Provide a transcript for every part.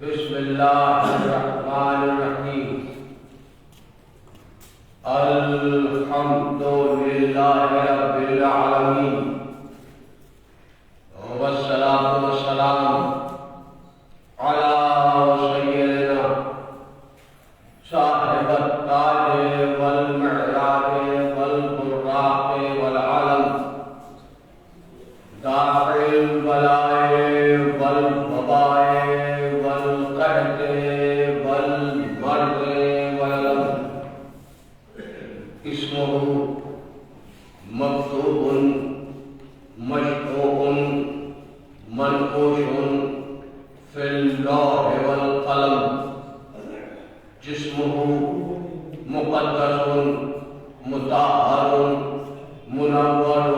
بسم اللہ الرحمن الرحیم الحمد للہ رب العالمین والصلاة والسلام علی سیدنا صاحب التاج والمعراج والبراق والعلم دافع البلاء والوباء والقحط والمرض والألم اسمه مكتوب مشروع منقوش في اللوح والقلم جسمه مقدس مطهر منور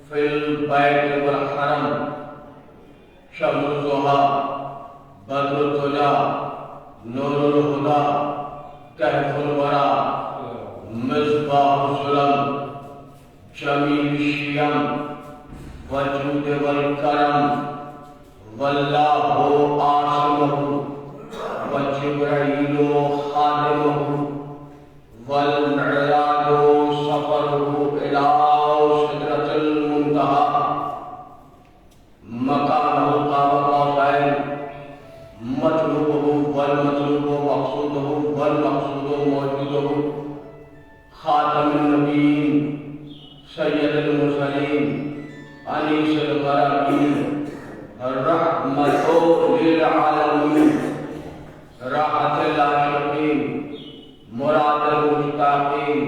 في البيت والحرم شمس الضحى بدر الدجى نور الهدى كهف الورى مصباح الظلم جميل الشيم والجود والكرم والله عاصمه وجبريل خادمه والمعراج سفره إلى سدرة المنتهى مقامه قاب قوسين مطلوبه والمطلوب مقصوده والمقصود موجوده خاتم النبيين سيد المرسلين أنيس الغرابين الرحمة للعالمين راحة العاشقين مراد المشتاقين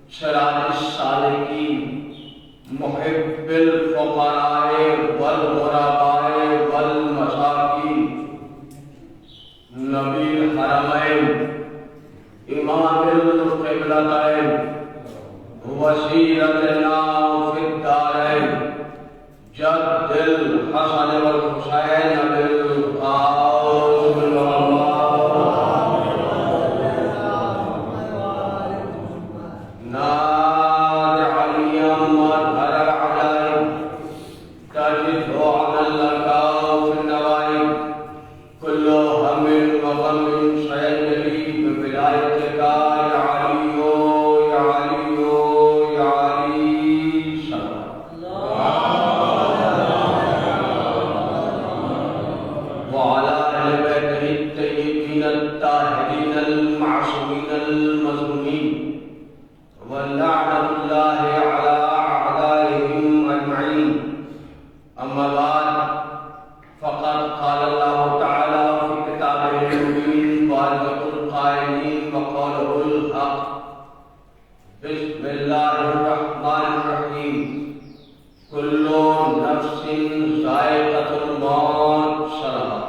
سراج السالكين محب الفقراء والغرباء والمساكين نبي الحرمين إمام القبلتين وسيلتنا في الدارين جد الحسن والحسين بالقاس نادى عليا مظهر العجائب تجد على اللقاء في النوائب كل هم وغم سيجري بولايتك يا علي يا علي يا علي سلام وعلى أهل بيته الطيبين الطاهرين المعصومين المظلومين واللعنة الله على أعدائهم أجمعين أما بعد فقد قال الله تعالى في كتابه المبين وأصدق القائلين وقوله الحق بسم الله الرحمن الرحيم كل نفس ذائقة الموت صلوات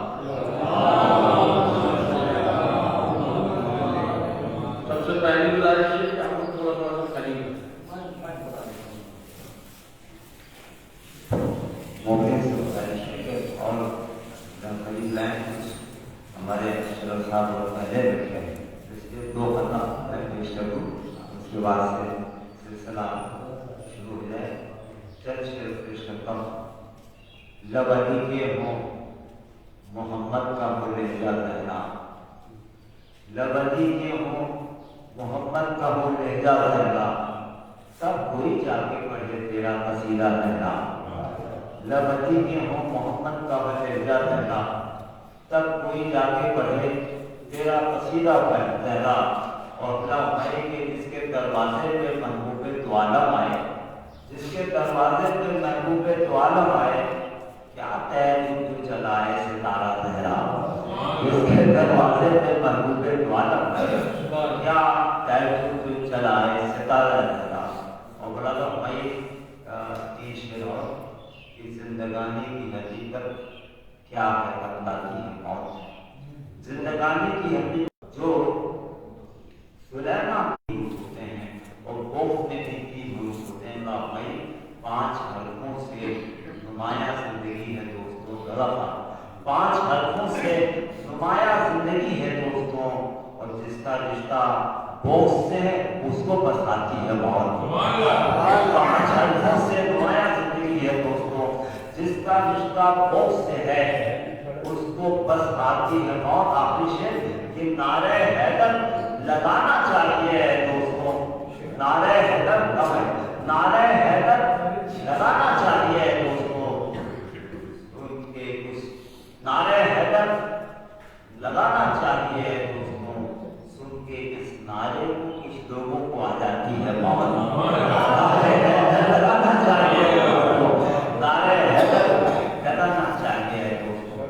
سب سے پہلی گزارش ہے کہ آپ کو تھوڑا تھوڑا قریب موقع سے گزارش ہے کہ اور قریب لائن ہمارے شرف صاحب اور پہلے بیٹھے ہیں اس کے دو خطہ میں پیش کروں اس کے بعد سے سلسلہ شروع ہو جائے چند شعر پیش کرتا ہوں لبنی کے ہوں محمد کا لہجہ لہنا لبنی کے ہوں محمد کا ہو لہجہ لہنا تب کوئی جا کے پڑھے تیرا قصیدہ لہنا لبنی کے ہوں محمد کا ہو لہجہ لہنا تب کوئی جا کے پڑھے تیرا قصیدہ لہنا اور کیا بھائی کہ جس کے دروازے پہ محبوب تو عالم آئے جس کے دروازے پہ محبوب تو عالم آئے کیا طے تو چلائے ستارہ زہرا جس کے دروازے پہ محبوب تو عالم آئے کیا طے تو چلائے ستارہ زہرا اور بڑا تو بھائی کی شعر اور کی زندگانی کی حقیقت کیا ہے بندہ کی موت زندگانی کی حقیقت جو سلیمان کی ہوتے ہیں اور خوف میں بھی کی ہوتے ہیں بھائی 5 حلقوں سے نمایاں زندگی ہے دوستوں غلط 5 حلقوں سے نمایاں زندگی ہے دوستوں اور جس کا رشتہ بوس سے ہے اس کو بتاتی ہے موت 5 حلقوں سے نمایاں زندگی ہے دوستوں جس کا رشتہ بوس سے ہے اس کو کو بس آتی ہے موت. آخری شعر کہ نعرہ حیدر لگانا چاہیے دوستوں, نعرہ حیدر کم ہے, نعرہ حیدر لگانا چاہیے دوستوں. ان کے اس نعرہ حیدر لگانا چاہیے دوستوں. سن کے اس نعرے کو کچھ لوگوں کو آ جاتی ہے موت. نعرہ حیدر لگانا چاہیے دوستوں, نعرہ حیدر لگانا چاہیے دوستوں.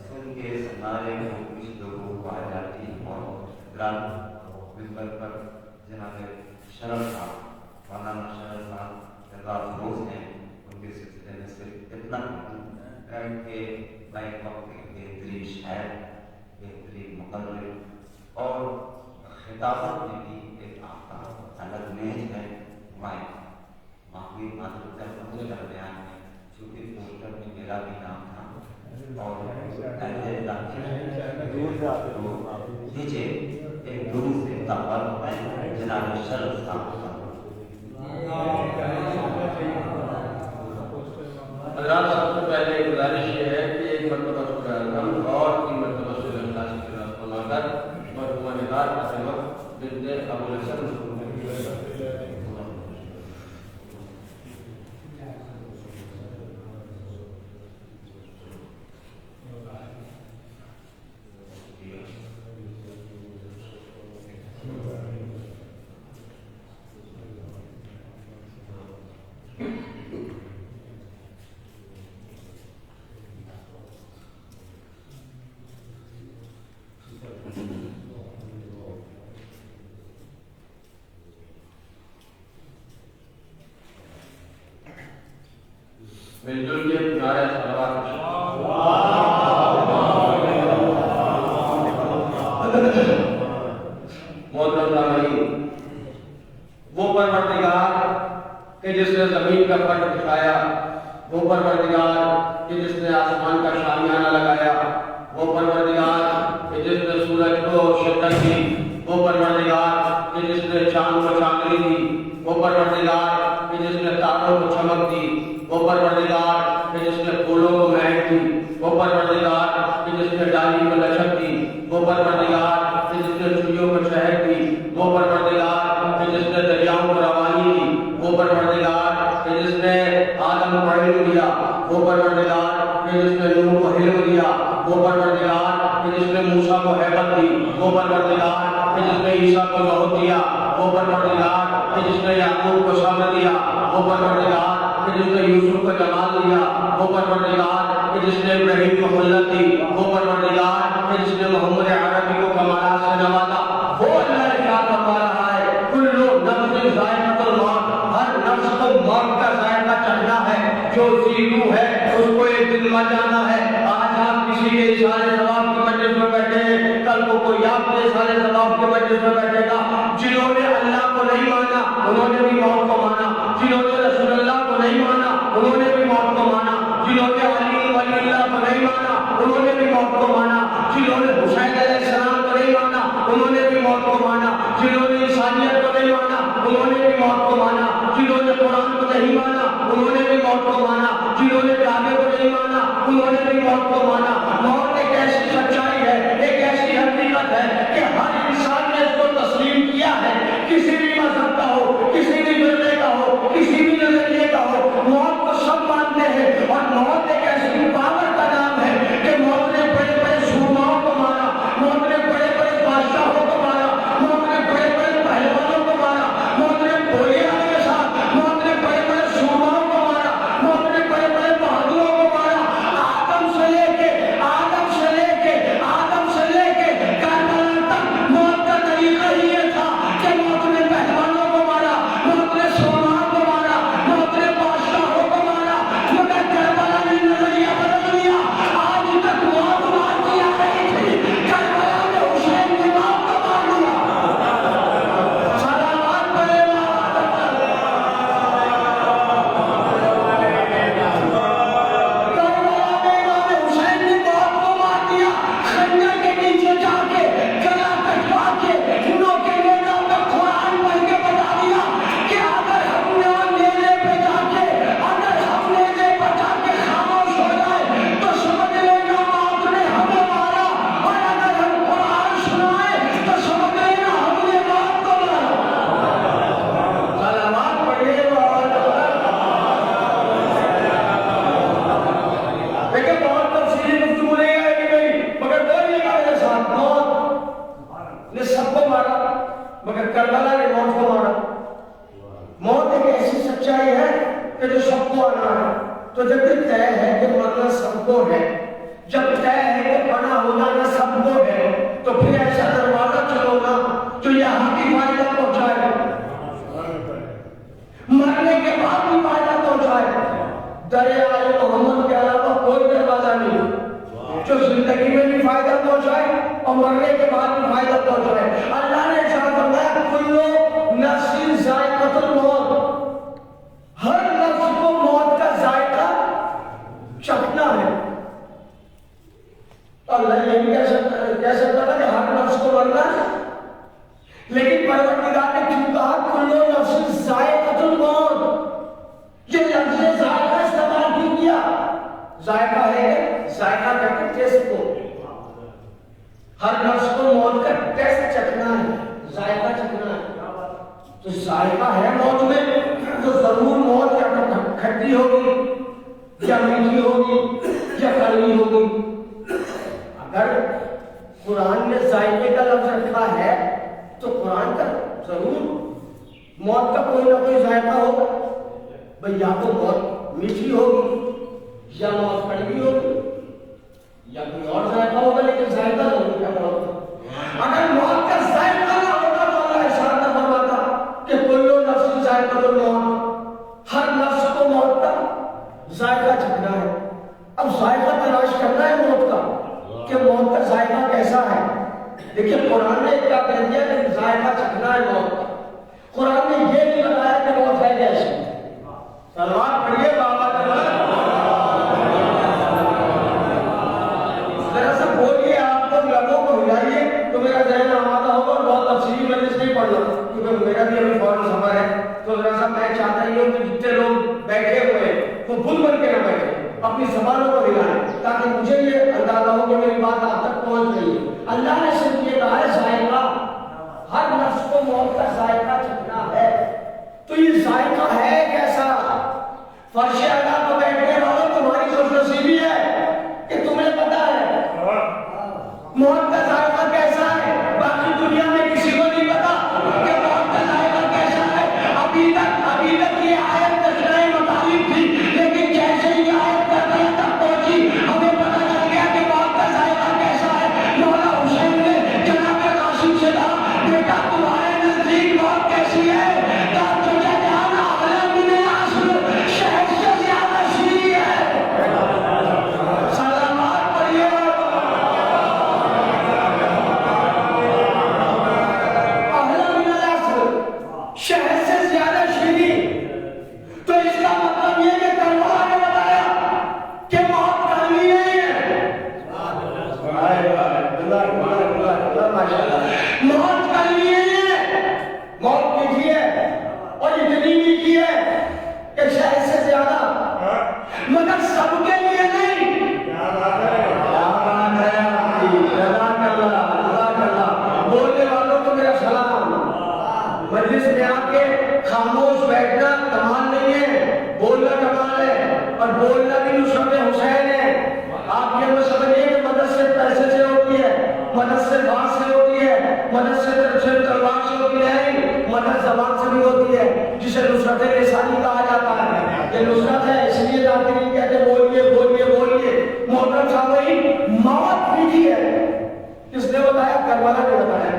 سن کے اس نعرے کو کچھ لوگوں کو آ جاتی ہے موت. ممبر پر جناب شرف صاحب, مولانا شرف صاحب اللہ افروز ہیں, ان کے سلسلے میں صرف اتنا کہ میں وقت کے بہترین شاعر, بہترین مقرر اور خطابت میں بھی ایک آپ کا الگ میج ہے. میں معافی معذرت کرتا ہوں درمیان میں, چونکہ پوسٹر میں میرا بھی نام تھا اور دیجیے ایک درود سے تعارف میں جناب شرف صاحب. حضرات سب سے پہلے گزارش یہ ہے کہ ایک مرتبہ شکر الحمد اور 3 مرتبہ سے اللہ کی طرف فرما کر مرحومہ نگار فاطمہ بنت ابو الحسن مل جل کے نعرہ صلوات محترم سامعین, وہ پروردگار کہ جس نے زمین کا فرق دکھایا, وہ پروردگار کہ جس نے آسمان کا شامیانہ لگایا, وہ پروردگار کہ جس نے سورج کو شدت دی, وہ پروردگار کہ جس نے چاند کو چاندنی دی, وہ پروردگار کہ جس نے تاروں کو چمک دی, وہ پروردگار کہ جس نے پھولوں کو مہک دی, وہ پروردگار کہ جس نے ڈالی کو لچک دی, وہ پروردگار کہ جس نے چڑیوں کو چہک دی, وہ پروردگار کہ جس نے دریاؤں کو روانی دی, وہ پروردگار کہ جس نے آدم کو علم دیا, وہ پروردگار کہ جس نے نوح کو علم دیا, وہ پروردگار کہ جس نے موسیٰ کو ہیبت دی, وہ پروردگار کہ جس نے عیسیٰ کو لوح دیا, وہ پروردگار کہ جس نے یعقوب کو صبر دیا, وہ پروردگار کہ جس نے یوسف کو جمال دیا, وہ پروردگار کہ جس نے ابراہیم کو خلت دی, وہ پروردگار کہ جس نے محمد عربی کو کمالات سے نوازا. وہ اللہ کیا فرما رہا ہے, کل نفس ذائقۃ الموت, ہر نفس کو موت کا ذائقہ چکھنا ہے, جو ذی روح ہے اس کو ایک دن مر جانا ہے. آج آپ کسی کے اشارے ثواب کی مجلس میں بیٹھے ہیں, کل کو کوئی آپ کے اشارے ثواب کی مجلس میں بیٹھے گا. جنہوں نے اللہ کو نہیں مانا انہوں نے بھی موت کو مانا, جنہوں نے رسول اللہ کو نہیں مانا انہوں نے بھی موت کو مانا, جنہوں نے علی ولی اللہ کو نہیں مانا انہوں نے بھی موت کو مانا, جنہوں نے حسین علیہ السلام کو نہیں مانا انہوں نے بھی موت کو مانا, جنہوں نے انسانیت کو نہیں مانا انہوں نے بھی موت کو مانا, جنہوں نے قرآن کو نہیں مانا انہوں نے بھی موت کو مانا, جنہوں نے کعبے کو نہیں مانا انہوں نے بھی موت کو مانا. موت ایک ایسی سچائی ہے, ایک ایسی حقیقت ہے کہ ہر انسان نے اس کو تسلیم کیا ہے, کسی بھی مذہب کا ہو, کسی بھی فرقے کا ہو, کسی بھی نظریے کا ہو, موت کو سب مانتے ہیں. اور موت ایک ایسی پاور کا نام ہے کہ موت نے بڑے بڑے سورماؤں کو مارا, موت نے بڑے بڑے بادشاہوں کو مارا, موت نے بڑے بڑے پہلوانوں کو مارا, موت نے گولیاں کے ساتھ, موت نے بڑے بڑے سورماؤں کو مارا, موت نے بڑے بڑے بہادروں کو مارا. آدم سے لے کے کربلا نے موت کو مارا. موت ایک ایسی سچائی ہے کہ جو سب کو آنا ہے. تو جب یہ طے ہے کہ مرنا سب کو ہے, جب طے ہے کہ فنا ہو جانا سب کو ہے, تو پھر ایسا دروازہ چلو نا جو یہاں بھی فائدہ پہنچائے, مرنے کے بعد بھی فائدہ پہنچائے. دریائے محمد کے علاوہ کوئی دروازہ نہیں جو زندگی میں بھی فائدہ پہنچائے اور مرنے کے بعد بھی فائدہ پہنچائے. اللہ نے ارشاد فرمایا کل نفس ذائقۃ الموت, ہر نفس کو موت کا ذائقہ چکھنا ہے. اللہ یہ بھی کہہ سکتا تھا کہ ہر نفس کو مرنا ہے, لیکن پروردگار نے کیوں کہا کل نفس ذائقۃ الموت؟ یہ لفظ ذائقہ استعمال کیوں کیا؟ ذائقہ ہے, ذائقہ کہتے ہیں ٹیسٹ کو. ہر نفس کو موت کا ٹیسٹ چکھنا ہے, ذائقہ چکھنا ہے. تو ذائقہ ہے موت میں, تو ضرور موت یا تو کھٹی ہوگی یا میٹھی ہوگی یا کڑوی ہوگی. اگر قرآن نے ذائقے کا لفظ رکھا ہے تو قرآن کا ضرور موت کا کوئی نہ کوئی ذائقہ ہوگا. بھئی یا تو موت میٹھی ہوگی یا موت کڑوی ہوگی یا کوئی اور ذائقہ ہوگا, لیکن ذائقہ ضرور کیا ہوگا. اگر موت کا ذائقہ نہ ہوتا تو اللہ ارشاد نہ فرماتا کہ کل نفس ذائقۃ الموت, ہر نفس کو موت کا ذائقہ چکھنا ہے. اب ذائقہ تلاش کرنا ہے موت کا کہ موت کا ذائقہ کیسا ہے. دیکھیے قرآن نے کیا کہہ دیا کہ ذائقہ چکھنا ہے موت کا. قرآن نے یہ نہیں بتایا کہ موت ہے کیسی. سلوات پڑھیے بابا ذرا سا بولیے, آپ لوگ لبوں کو ہلائیے تو میرا ذہن آمادہ ہوگا اور بہت تفصیلی مجلس نہیں پڑھنا کیونکہ میرا بھی ابھی فوراً سفر ہے. تو ذرا سا میں چاہتا ہی ہوں کہ جتنے لوگ بیٹھے ہوئے وہ بھول بن کے نہ بیٹھے, اپنی زبانوں کو ہلائیں تاکہ مجھے یہ اندازہ ہو کہ میری بات آپ تک پہنچ گئی ہے. اللہ نے صرف یہ کہا ہے ذائقہ, ہر نفس کو موت کا ذائقہ چکھنا ہے. تو یہ ذائقہ ہے کیسا؟ فرش اعلیٰ پر بیٹھنے والوں تمہاری خوش نصیبی ہے کہ تمہیں پتا ہے موت کا ذائقہ کیسا ہے. باقی دنیا میں کسی کو نہیں پتا کہ موت کا ذائقہ کیسا ہے. ابھی تک یہ آیت تشریح مطالب تھی, لیکن جیسے ہی آیت تک پہنچی ہمیں پتا چل گیا کہ موت کا ذائقہ کیسا ہے. مولا حسین نے جناب قاسم سے کہا بیٹا تمہارے نزدیک موت کیسی ہے؟ مجلس میں آ کے خاموش بیٹھنا کمال نہیں ہے, بولنا کمال ہے, اور بولنا بھی نصرت حسین ہے. آپ یہ مت سمجھیے کہ مدد سے پیسے سے ہوتی ہے, مدد سے بات سے ہوتی ہے, مدد سے تلوار سے ہوتی ہے, مدد زبان سے بھی ہوتی ہے, جسے نصرت لسانی کہا جاتا ہے. یہ نصرت ہے اس لیے ذاتی نہیں کہتے بولیے بولیے بولیے. محترم سامعین, موت میٹھی ہے. کس نے بتایا؟ کربلا نے بتایا.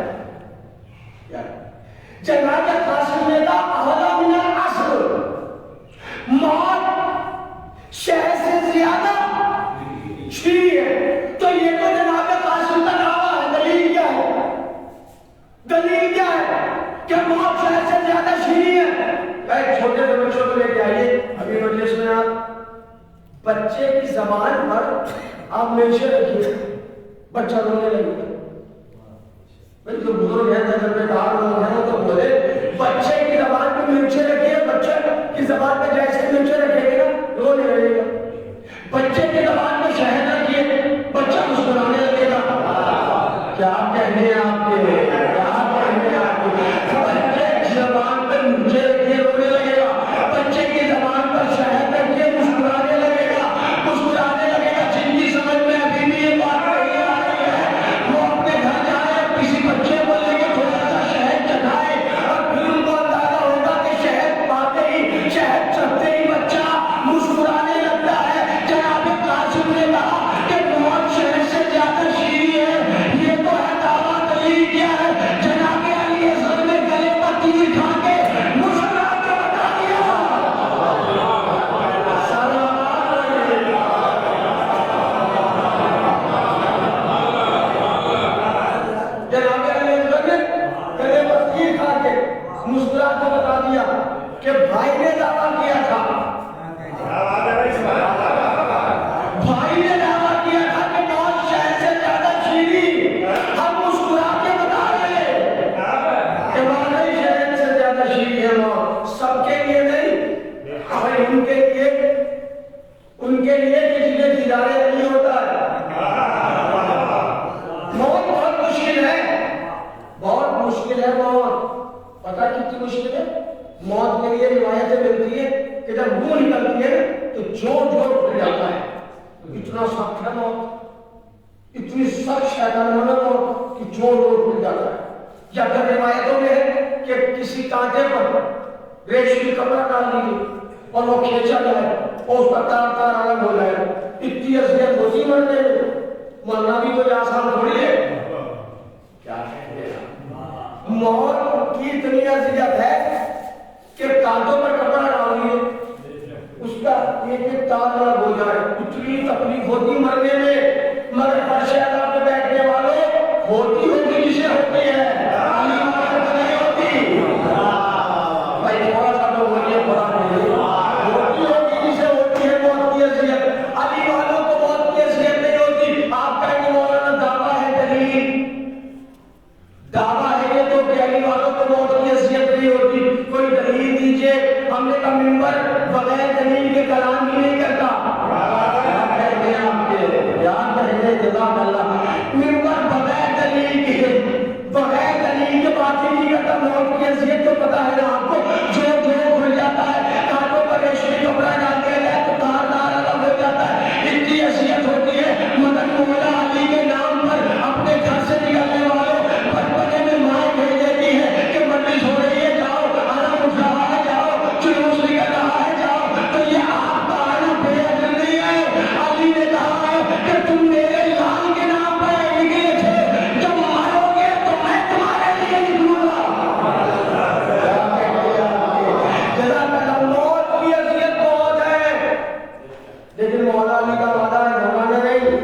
جناب قاسم نے کہا احلا من العصر, موت شہد سے زیادہ چھری ہے. تو یہ تو جناب قاسم کا دعویٰ ہے. دلیل کیا ہے؟ دلیل کیا ہے کہ موت شہد سے زیادہ چھری ہے؟ ایک چھوٹے سے بچوں کو لے کے آئیے ابھی مجلس میں, آپ بچے کی زبان پر آپ مرچیں رکھیے, بچہ رونے لگے گا. جو بزرگ ہیں تجربےکار لوگ ہیں وہ تو بولے بچے کی زبان پہ مرچیں رکھیے, بچے کی زبان پہ جیسے مرچیں رکھے گا رونے لگے گا. بچے کی زبان پہ شہد رکھیے, بچہ مسکرانے لگے گا. کیا کہنے ہیں آپ کے, کیا کہنے ہیں آپ کے. بچے کی زبان پہ مرچیں رکھیے رونے لگے گا, بچے کی زبان پر شہد رکھیے مسکرانے لگے گا, مسکرانے لگے گا. جن کی سمجھ میں ابھی بھی یہ بات نہیں آ رہی ہے وہ اپنے گھر جائے, کسی بچے کو لے کے تھوڑا سا شہد چکھائے کہ بھائی نے دعویٰ کیا تھا، بھائی نے دعویٰ کیا تھا کہ موت شہد سے زیادہ شیریں، ہم مسکرا کے بتا رہے کہ واقعی شہد سے زیادہ شیریں ہے موت، سب کے لیے نہیں، بھائی ان کے لیے کسی کے دیدارے نہیں ہوتا ہے۔ موت بہت مشکل ہے، بہت مشکل ہے موت۔ پتہ کتنی مشکل ہے؟ موت کے لیے روایتیں ملتی ہے کہ جب روح نکلتی ہے تو جوڑ کھل جاتا ہے، اتنا سخت ہے موت، اتنی سخت شیطانانہ موت کہ جوڑ کھل جاتا ہے۔ یا پھر روایتوں میں ہے کہ کسی کانٹے پر ریشمی کپڑا ڈال دیجیے اور وہ کھینچا جائے اور اس کا تار الگ ہو جائے، اتنی اذیت ہوتی مرنے میں، مرنا بھی کوئی آسان تھوڑی ہے۔ کیا کہتے ہیں موت کی اتنی اذیت ہے کہ کانٹوں پر کپڑا ڈالیے اس کا ایک تار الگ ہو جائے، اتنی تکلیف ہوتی مرنے میں، مگر فرش اعلیٰ پہ بیٹھنے والے ہوتی جسے ہوتی ہے، علی والوں کو نہیں ہوتی۔ بھائی تھوڑا سا تو بولیے بڑا نہیں، ہوتی جسے ہوتی ہے موت کی اذیت، علی والوں کو موت کی اذیت نہیں ہوتی۔ آپ کہیں گے مولانا دعویٰ ہے دلیل، دعویٰ ہے یہ تو کہ علی والوں کو موت کی اذیت نہیں ہوتی، کوئی دلیل دیجئے۔ ہم نے کہا منبر بغیر دلیل کے کلام ہی نہیں کرتا، یاد کہیں گے آپ کے، یاد کہیں گے جزاک اللہ، منبر بغیر دلیل کے، بغیر دلیل کے بات ہی نہیں کرتا۔ موت کی اذیت تو پتہ ہے نا آپ کو، جو کھل جاتا ہے، کانٹوں پر ریشمی کپڑا ڈال دیا جائے تو تار الگ ہو جاتا ہے، اتنی اذیت ہوتی ہے۔ مگر مولا علی کے نام پر اپنے گھر سے نکلنے والوں بچپنے میں ماں بھیج دیتی ہے کہ مجلس ہو رہی ہے، جاؤ، آنا اٹھ رہا ہے، جاؤ، جلوس نکل رہا ہے، جاؤ، تو یہ آپ کا آنا بے اجر نہیں ہے۔ علی نے کہا ہے کہ تم میرے لال کے نام پر نکلے تھے، جب مرو گے تو میں تمہارے لیے نکلوں گا۔ جزاک اللہ۔ موت کی اذیت بہت ہے، لیکن مولا علی کا وعدہ ہے گھبرانا نہیں،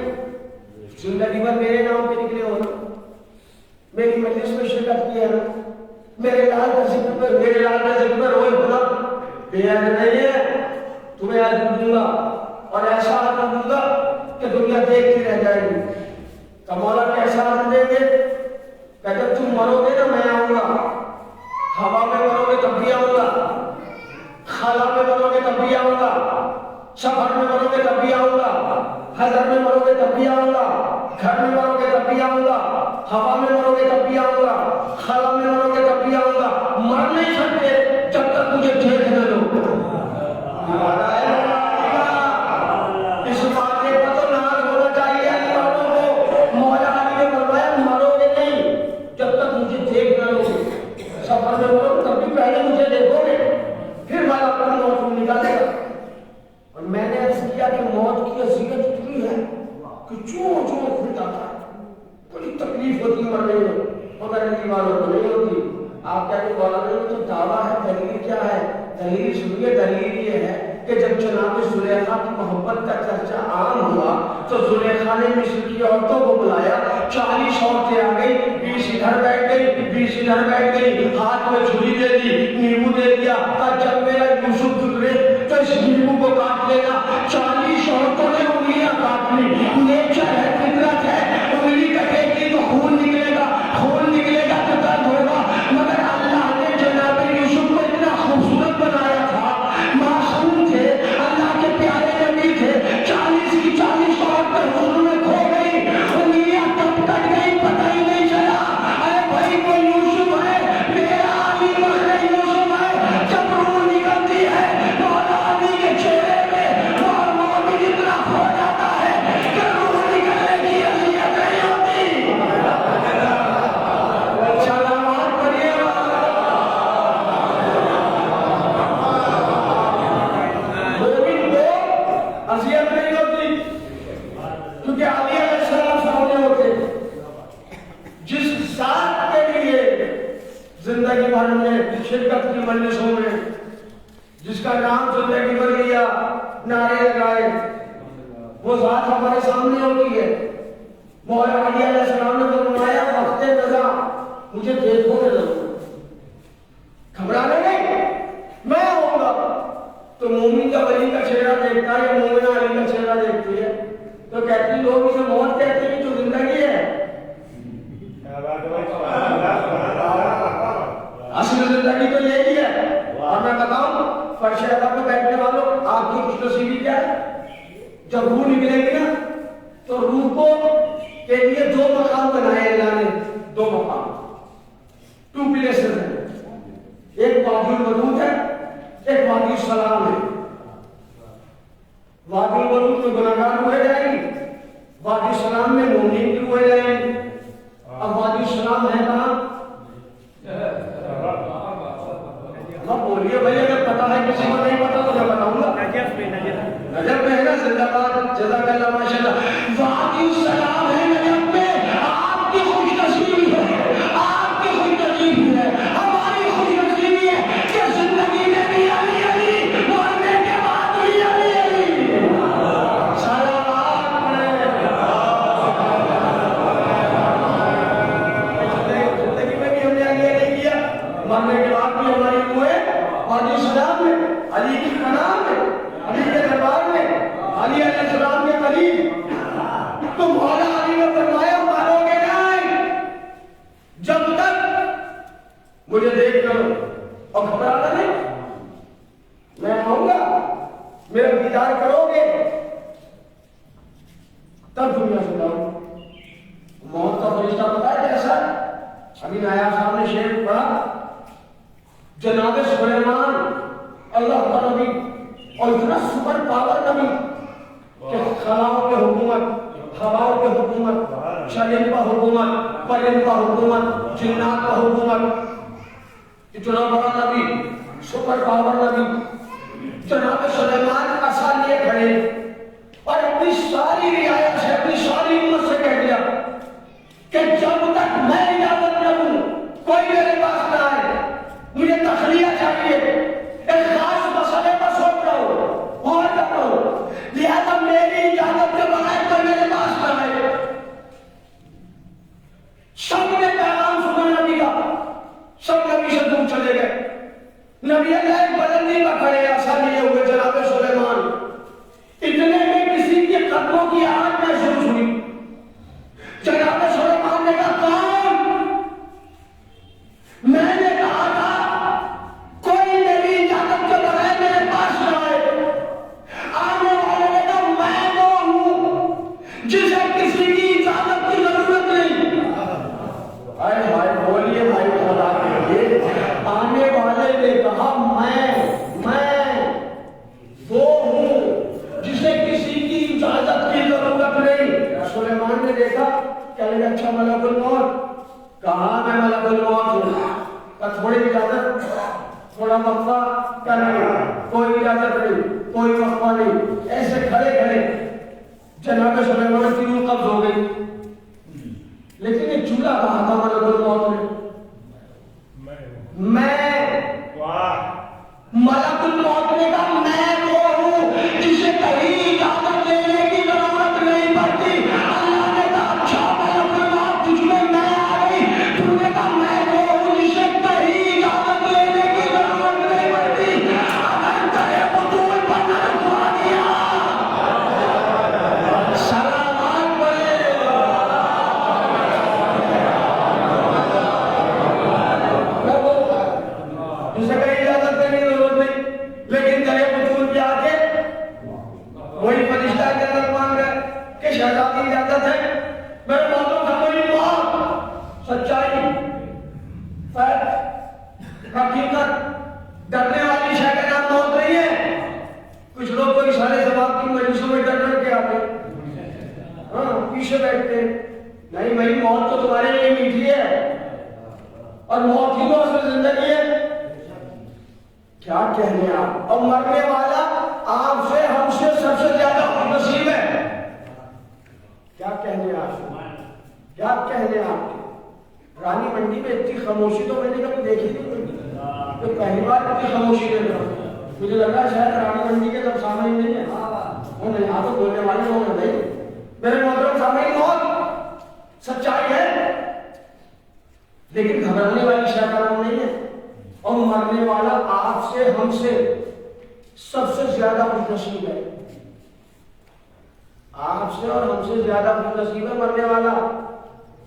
زندگی بھر میرے نام پہ نکلے ہو نا، میری مجلس میں شرکت کی ہے نا، میرے لال کا ذکر روئے ہونا بے اجر نہیں ہے، تمہیں اجر دوں گا اور ایسا اجر دوں گا کہ دنیا دیکھتی رہ جائے گی۔ تو مولا کیسا اجر دیں گے؟ کہ جب تم مرو گے نا میں آؤں گا، ہوا میں مرو گے تب بھی آؤں گا، خلا میں مرو گے تب بھی آؤں گا، سفر میں مرو گے تب بھی آؤں گا، حضر میں مرو گے تب بھی آؤں گا، گھر میں مرو گے تب بھی آؤں گا، ہوا میں مرو گے تب بھی آؤں گا، خلا میں مرو گے تب بھی آؤں گا، مر نہیں سکتے جب تک مجھے دیکھ نہ لو۔ اس وعدے پر تو ناز ہونا چاہیے علی والوں کو۔ مولا علی نے فرمایا مرو گے نہیں جب تک مجھے دیکھ نہ لو، سفر میں مرو تب بھی پہلے مجھے دیکھو گے، پھر میں اپنا موت نکالے گا۔ اور میں نے عرض کیا کہ موت کی اذیت اتنی ہے کہ جو کھل جاتا ہے، بڑی تکلیف ہوتی ہے مرنے میں، مگر علی والوں کو نہیں ہوتی۔ آپ کہتے ہیں مولانا یہ تو دعویٰ ہے، دلیل کیا ہے؟ دلیل سنیے، دلیل یہ ہے کہ جب جناب زلیخا کی محبت کا چرچا عام ہوا تو زلیخا نے مصر کی عورتوں کو بلایا، 40 عورتیں آ گئی، 20 ادھر بیٹھ گئی، 20 ادھر بیٹھ گئی، ہاتھ میں چھری دے دی، نیبو دے دیا، اور جب میرا یوسف گزرے تو اس نیبو کو کاٹ لینا۔ 40 عورتوں نے انگلیاں کاٹ لی، نیچر ہے، فطرت ہے، انگلی کٹے گی تو خون نکلے گا، خون نکلے گا تو درد ہوگا، مگر اللہ نے جناب یوسف کو اتنا خوبصورت بنایا تھا، معصوم تھے، اللہ کے پیارے نبی تھے، 40 کی 40 عورتیں حضور میں کھو گئی، انگلیاں کب کٹ گئی پتہ ہی نہیں چلا۔ ارے بھائی وہ یوسف ہے، میرا علی مخرج یوسف ہے، جب روح نکلتی ہے مولا علی کے چہرے میں اور مومن اتنا کھو جاتا ہے کہ روح نکلنے کی اذیت نہیں ہوتی۔ سلامات پڑھیے مومن کو اذیت نہیں ہوتی، کیونکہ علی علیہ السلام سامنے ہوتے، جس ذات کے لیے زندگی بھر میں شرکت کی مجلسوں میں، جس کا نام زندگی بھر لیا، نعرے لگائے، وہ ذات ہمارے سامنے ہوتی ہے۔ مولا علی علیہ السلام نے فرمایا وقت رضا مجھے دیکھو گے ضرور، گھبرانا نہیں، میں کہا یہ مومنہ علی کا چہرہ دیکھتی ہے تو کہتی لوگ اسے موت کہتے ہیں جو زندگی ہے، اصل زندگی تو یہی ہے۔ اور میں بتاؤں فرش ادب میں بیٹھنے والوں، آپ کی خوش نصیبی کیا ہے؟ جب روح نکلے گی نا تو روح کو کے لیے دو مقام بنائے اللہ نے، دو مقام، 2 پلیسز ہیں، ایک وادی الودود ہے، ایک وادی السلام ہے۔ وادی الودود میں گناہگار روحیں جائیں گی، وادی السلام میں مومنین کی روحیں جائیں گی۔ اب وادی السلام ہے کہاں؟ اب بولیے بھائی، اگر پتا ہے کسی کو نہیں پتا تو میں بتاؤں گا۔ نجف میں ہے نا، زندہ باد، جزاک اللہ ماشاء اللہ۔ وادی السلام ہے نجف میں، آپ کی خوش نصیبی ہے، آپ کی خوش نصیبی ہے، ہماری خوش نصیبی ہے کہ زندگی میں بھی علی علی، مرنے کے بعد بھی علی علی۔ صلوات زندگی میں بھی ہم نے علی علی کیا، مرنے کے بعد بھی ہماری روح ہے وادی السلام میں، علی کی پناہ میں، علی کے دربار میں، علی علیہ السلام کے قریب۔ تو مولا علی نے فرمایا مارو گے نہیں جب تک مجھے دیکھ لو اور گھبرانا نہیں، میں آؤں گا، میرا دیدار کرو گے تب دنیا سے جاؤں۔ موت کا فرشتہ پتا ہے کیسا؟ ابھی نایاب صاحب نے شعر پڑھا، جناب سلیمان اللہ کا نبی اور اتنا سپر پاور نبی کہ خلاؤں کے حکومت، ہواؤں کے حکومت، شرین کا حکومت، پرین کا حکومت، جنات کا حکومت، اتنا بڑا نبی، سپر پاور نبی، جناب سلیمان عصا لیے کھڑے اور اپنی ساری رعایا سے، اپنی ساری امت سے کہہ دیا کہ جب تک میں اجازت نہ دوں کوئی میرے پاس نہ آئے، مجھے تخلیہ چاہیے، ایک خاص مسئلے پر سوچ رہا ہوں اور کر رہا ہوں، لہذا میری اجازت کے بغیر کوئی میرے پاس نہ آئے۔ سب نے پیغام سنا نبی کا، سب نبی سے دور چلے گئے۔ نبی اللہ ایک بلندی پر کھڑے ایسا لیے ہوئے جناب سلیمان، اتنے میں کسی کے قدموں کی آواز محسوس ہوئی۔ جناب سلیمان نے کہا کون؟ میں نے کہا تھا کوئی میری اجازت کے بغیر میرے پاس نہ آئے۔ آنے والے نے کہا میں وہ ہوں جسے کسی کی اجازت کی ضرورت نہیں۔ ہائے ہائے بولیے بھائی خدا کے لیے، آنے والے نے کہا میں وہ ہوں جسے کسی کی اجازت کی ضرورت نہیں۔ سلیمان نے دیکھا، کہنے لگا اچھا ملک الموت، کہاں میں ملک الموت ہوں، تھوڑی اجازت، تھوڑا وقفہ کرنے، کوئی اجازت نہیں، کوئی وقفہ نہیں، ایسے کھڑے کھڑے جناب سلیمان کی روح قبض ہو گئی۔ لیکن ایک چولہا کہا تھا ملک الموت نے، میں ملک الموت نے کہا میں وہ ہوں جسے کہیں اجازت لینے کی ضرورت نہیں پڑتی۔ اللہ نے کہا اچھا ملک الموت تجھ میں آ گئی، تو نے کہا میں وہ ہوں جسے کہیں اجازت لینے کی ضرورت نہیں پڑتی۔ اگر تیرے بطول پر نہ رکھوا دیا سلامات پڑے، جسے کہیں اجازت دینے کی ضرورت نہیں، لیکن تیرے بطول پہ آ کے وہی فرشتہ اجازت مانگ رہے کہ شہزادی اجازت ہے۔ میرے باتوں کا کوئی بات، سچائی، فیکٹ، حقیقت، ڈرنے والی شے کا نام موت نہیں ہے۔ کچھ لوگ کوئی سارے جواب کی مجلسوں میں ڈر کے آتے، ہاں پیچھے بیٹھتے، نہیں بھائی موت تو تمہارے لیے میٹھی ہے اور موت ہی تو اصل زندگی ہے۔ کیا کہنے آپ، اور مرنے والا آپ سے ہم سے سب سے زیادہ خوش نصیب ہے۔ کیا کہنے آپ، کیا کہنے آپ۔ رانی منڈی میں اتنی خاموشی تو میں نے کبھی دیکھی نہیں، تو پہلی بار اتنی خاموشی دیکھ رہا ہوں۔ مجھے لگا شاید رانی منڈی کے سب سامنے نہیں ہے، وہ نہیں آ تو بولنے والے لوگ ہیں بھائی۔ میرے محترم سامنے موت سچائی ہے، لیکن گھبرانے والی شے کا نام نہیں ہے، اور مرنے والا آپ سے ہم سے سب سے زیادہ خوش نصیب ہے۔ آپ سے اور ہم سے زیادہ خوش نصیب ہے مرنے والا.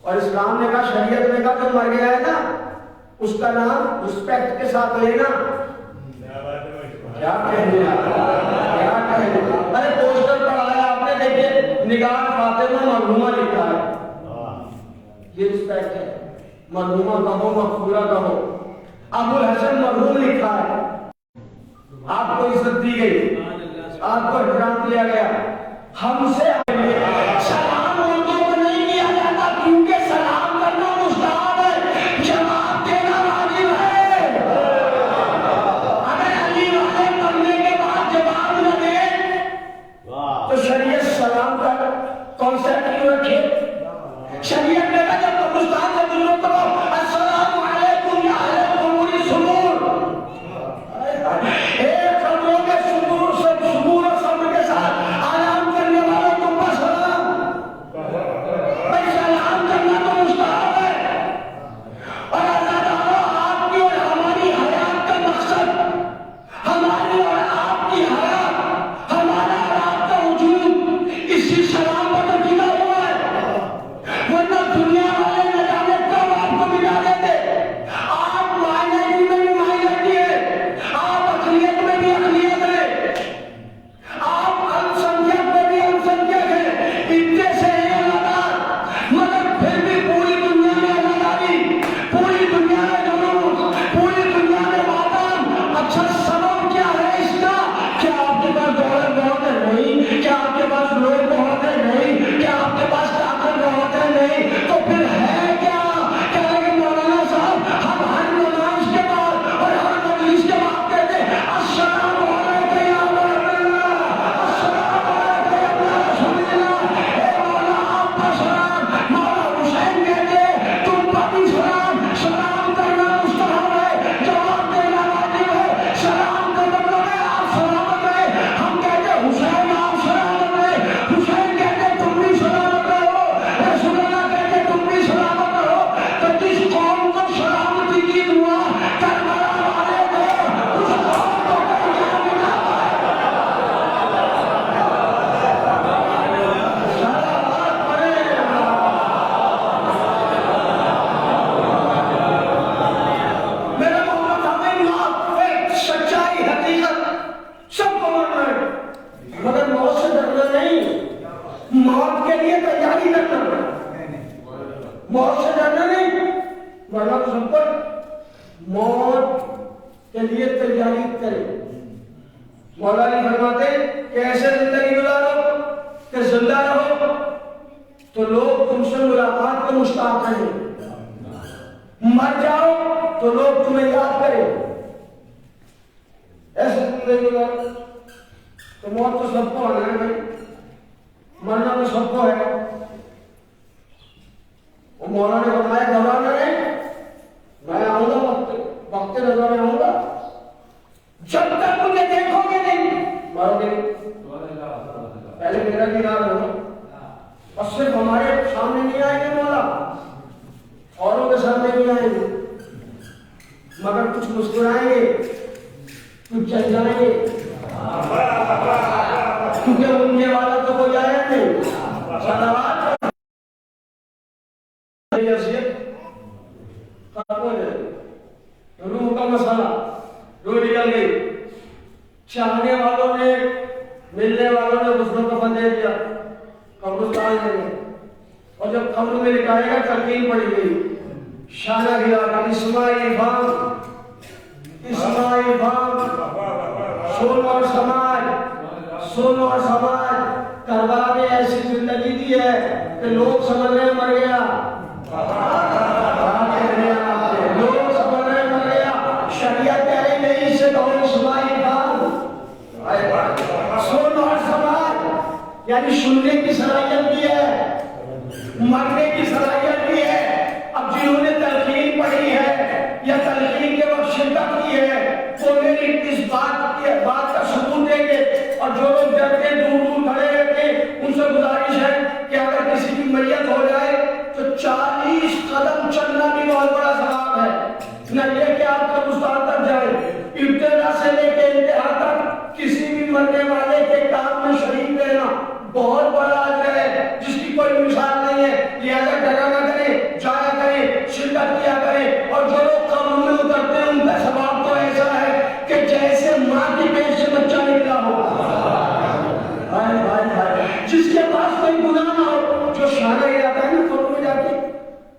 اور اسلام نے کہا, شریعت نے کہا جو مر گیا ہے نا اس کا نام رسپیکٹ کے ساتھ لینا. کیا کہنے کیا کہنے. ارے پوسٹر پر آیا آپ نے, دیکھیے نگار فاطمہ مرحومہ لکھا ہے, یہ رسپیکٹ ہے. مرحومہ کہو مغفورہ کہو. ابو الحسن مرحوم لکھا ہے, آپ کو عزت دی گئی, آپ کو احترام دیا گیا. ہم سے سلام اردو کو نہیں کیا جاتا کیونکہ سلام کرنا مستحب ہے, جواب دینا واجب ہے. اگر علی والے پڑھنے کے بعد جواب نہ دے تو شریعت سلام کا کانسیپٹ کیوں رکھے؟ شریعت نے کہا جب پاکستان سے دلوں کرو السلام علیکم یا اہل قبور سبور, ایک قبروں کے سبور سے سبور اور صبر کے ساتھ آرام کرنے والوں تم پر سلام. بھائی سلام کرنا تو مستحب ہے. اور اللہ تعالیٰ آپ کی اور ہماری حیات کا مقصد, ہماری اور آپ کی حیات, ہمارا اور آپ کا وجود اسی سلام پر ٹکا ہوا ہے. ورنہ دنیا والے نہ جانے کب آپ کو ملا دیتے. آپ مائنرٹی میں بھی مائنرٹی ہے, آپ اقلیت میں بھی اقلیت ہے, آپ السنکھیک میں بھی السنکھیک ہے. اتنے سے ہیں لگاتار, مگر پھر بھی پوری دنیا میں لگاری, پوری دنیا میں جنون, پوری دنیا میں ماتم. اچھا سبب کیا ہے اس کا؟ کیا آپ کے پاس دولت بہت ہے؟ نہیں. کیا آپ کے پاس لوگ بہت ہے؟ نہیں. کیا آپ کے پاس طاقت بہت ہے؟ نہیں. تو پھر ہے کیا؟ کہہ کہ مولانا صاحب ہم ہر نماز کے بعد اور ہر مجلس کے بعد کہتے ہیں السلام علیکم یا رب اللہ, السلام علیکم یا رسول اللہ. اے مولا آپ پر سلام. مولا حسین کہتے ہیں تم پر بھی سلام. سلام کرنا مستحب ہے, جواب دینا واجب ہے. سلام کا مطلب ہے آپ سلامت رہے. ہم کہتے ہیں حسین آپ سلامت رہے. حسین کہتے ہیں تم بھی سلامت رہو. رسول اللہ کہتے ہیں تم بھی سلامت رہو. تو جس قوم کو سلامتی کی دعا کربلا والے دے, اس قوم کو کہیں کیا ملا ہے؟ صلوات پڑھیں. میرے محمد حامد موت ایک سچائی حقیقت سب کو ماننا ہے, مگر موت سے ڈرنا نہیں. موت کے لیے تیاری کرنا, موت سے ڈرنا نہیں. ورنہ تو سب پر موت کے لیے تیاری کرے. مولا علی فرماتے کہ ایسے زندگی گزارو کہ زندہ رہو تو لوگ تم سے ملاقات کو مشتاق رہیں, مر جاؤ تو لوگ تمہیں یاد کریں. ایسے زندگی گزارو تو موت تو سب کو آنا ہے بھائی, مرنا تو سب کو ہے. وہ مولا نے فرمایا گھبرانا نہیں, میں آؤں گا وقت نظر میں آؤں گا. جب تک مجھے دیکھو گے نہیں مرو گے نہیں. پہلے میرا دیدار ہوگا, اور صرف ہمارے سامنے نہیں آئیں گے مولا, اوروں کے سامنے نہیں آئیں گے, مگر کچھ مسکرائیں گے, کچھ چل جائیں گے, کیونکہ ان کے والا تو کوئی آیا نہیں. صلوات روح کا مسئلہ روح نکل گئی. چاہنے والوں نے, ملنے والوں نے غسل و کفن دے دیا, قبرستان لے گئے, اور جب قبر میں لٹائے گا تلقین پڑی گئی, شانہ گرا اسماعیل بھام, اسماعیل بھام, سن اور سماج, سن اور سماج. کربلا نے ایسی زندگی دی ہے کہ لوگ سمجھ رہے مر گیا, لوگ سمجھ رہے مر گیا. شریعت کہہ رہی نہیں, اس سے کہو اسماعیل بھام. سن اور سماج یعنی سننے کی صلاحیت بھی ہے, مرنے کی صلاحیت بھی ہے. اب جنہوں نے تلقین پڑھی ہے یا تلقین کے وقت شرکت کی ہے وہ میری اس بات کا ثبوت دیں گے. اور جو لوگ ڈر کے دور دور کھڑے رہتے ان سے گزارش ہے کہ اگر کسی کی میت ہو جائے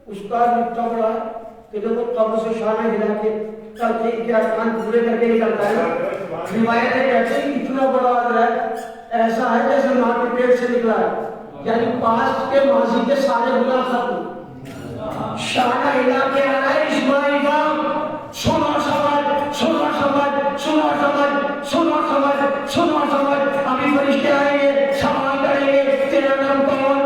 اس کا اتنا بڑا ہے کہ جب وہ قبر سے شانہ ہلا کے تلقین کے ارکان پورے کر کے نکلتا ہے، روایتیں کہتے ہیں اتنا بڑا عذر ہے، ایسا ہے جیسے ماں کے پیٹ سے نکلا ہے، یعنی پاس کے ماضی کے سارے گناہ ختم، شانہ ہلا کے آ رہا ہے اسماعیل امام، سنو سمجھ سنو سمجھ سنو سمجھ سنو سمجھ سنو سمجھ، ابھی فرشتے آئیں گے سوال کریں گے تیرا نام کون،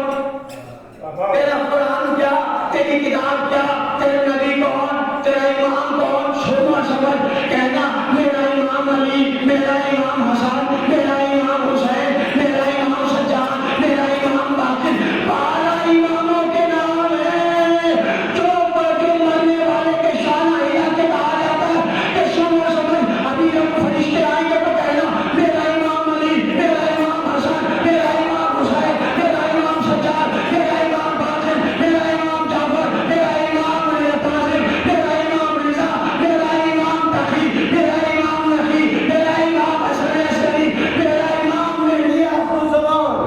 تیرا قرآن کیا، تیری کتاب کیا، تیرے نبی کون، تیرا امام کون، سنو سمجھ، کہنا میرا امام علی، میرا امام حسن، میرا امام حسین، میرا امام سجاد، میرا امام باقر، 12 اماموں کے نام ہیں جو مرنے والے کے شانہ ہلا کے کہا جاتا ہے کہ سنو سمجھ، ابھی جب فرشتے آئیں گے تو کہنا میرا امام علی، میرا امام حسن، میرا امام حسین، میرا امام سجاد، میرا امام باقر، میرا امام جعفر، میرا امام طاہر، میرا امام رضا، میرا امام تقی، میرا امام نقی، میرا امام حسن عسکری، میرا امام مہدی آخرالزمان۔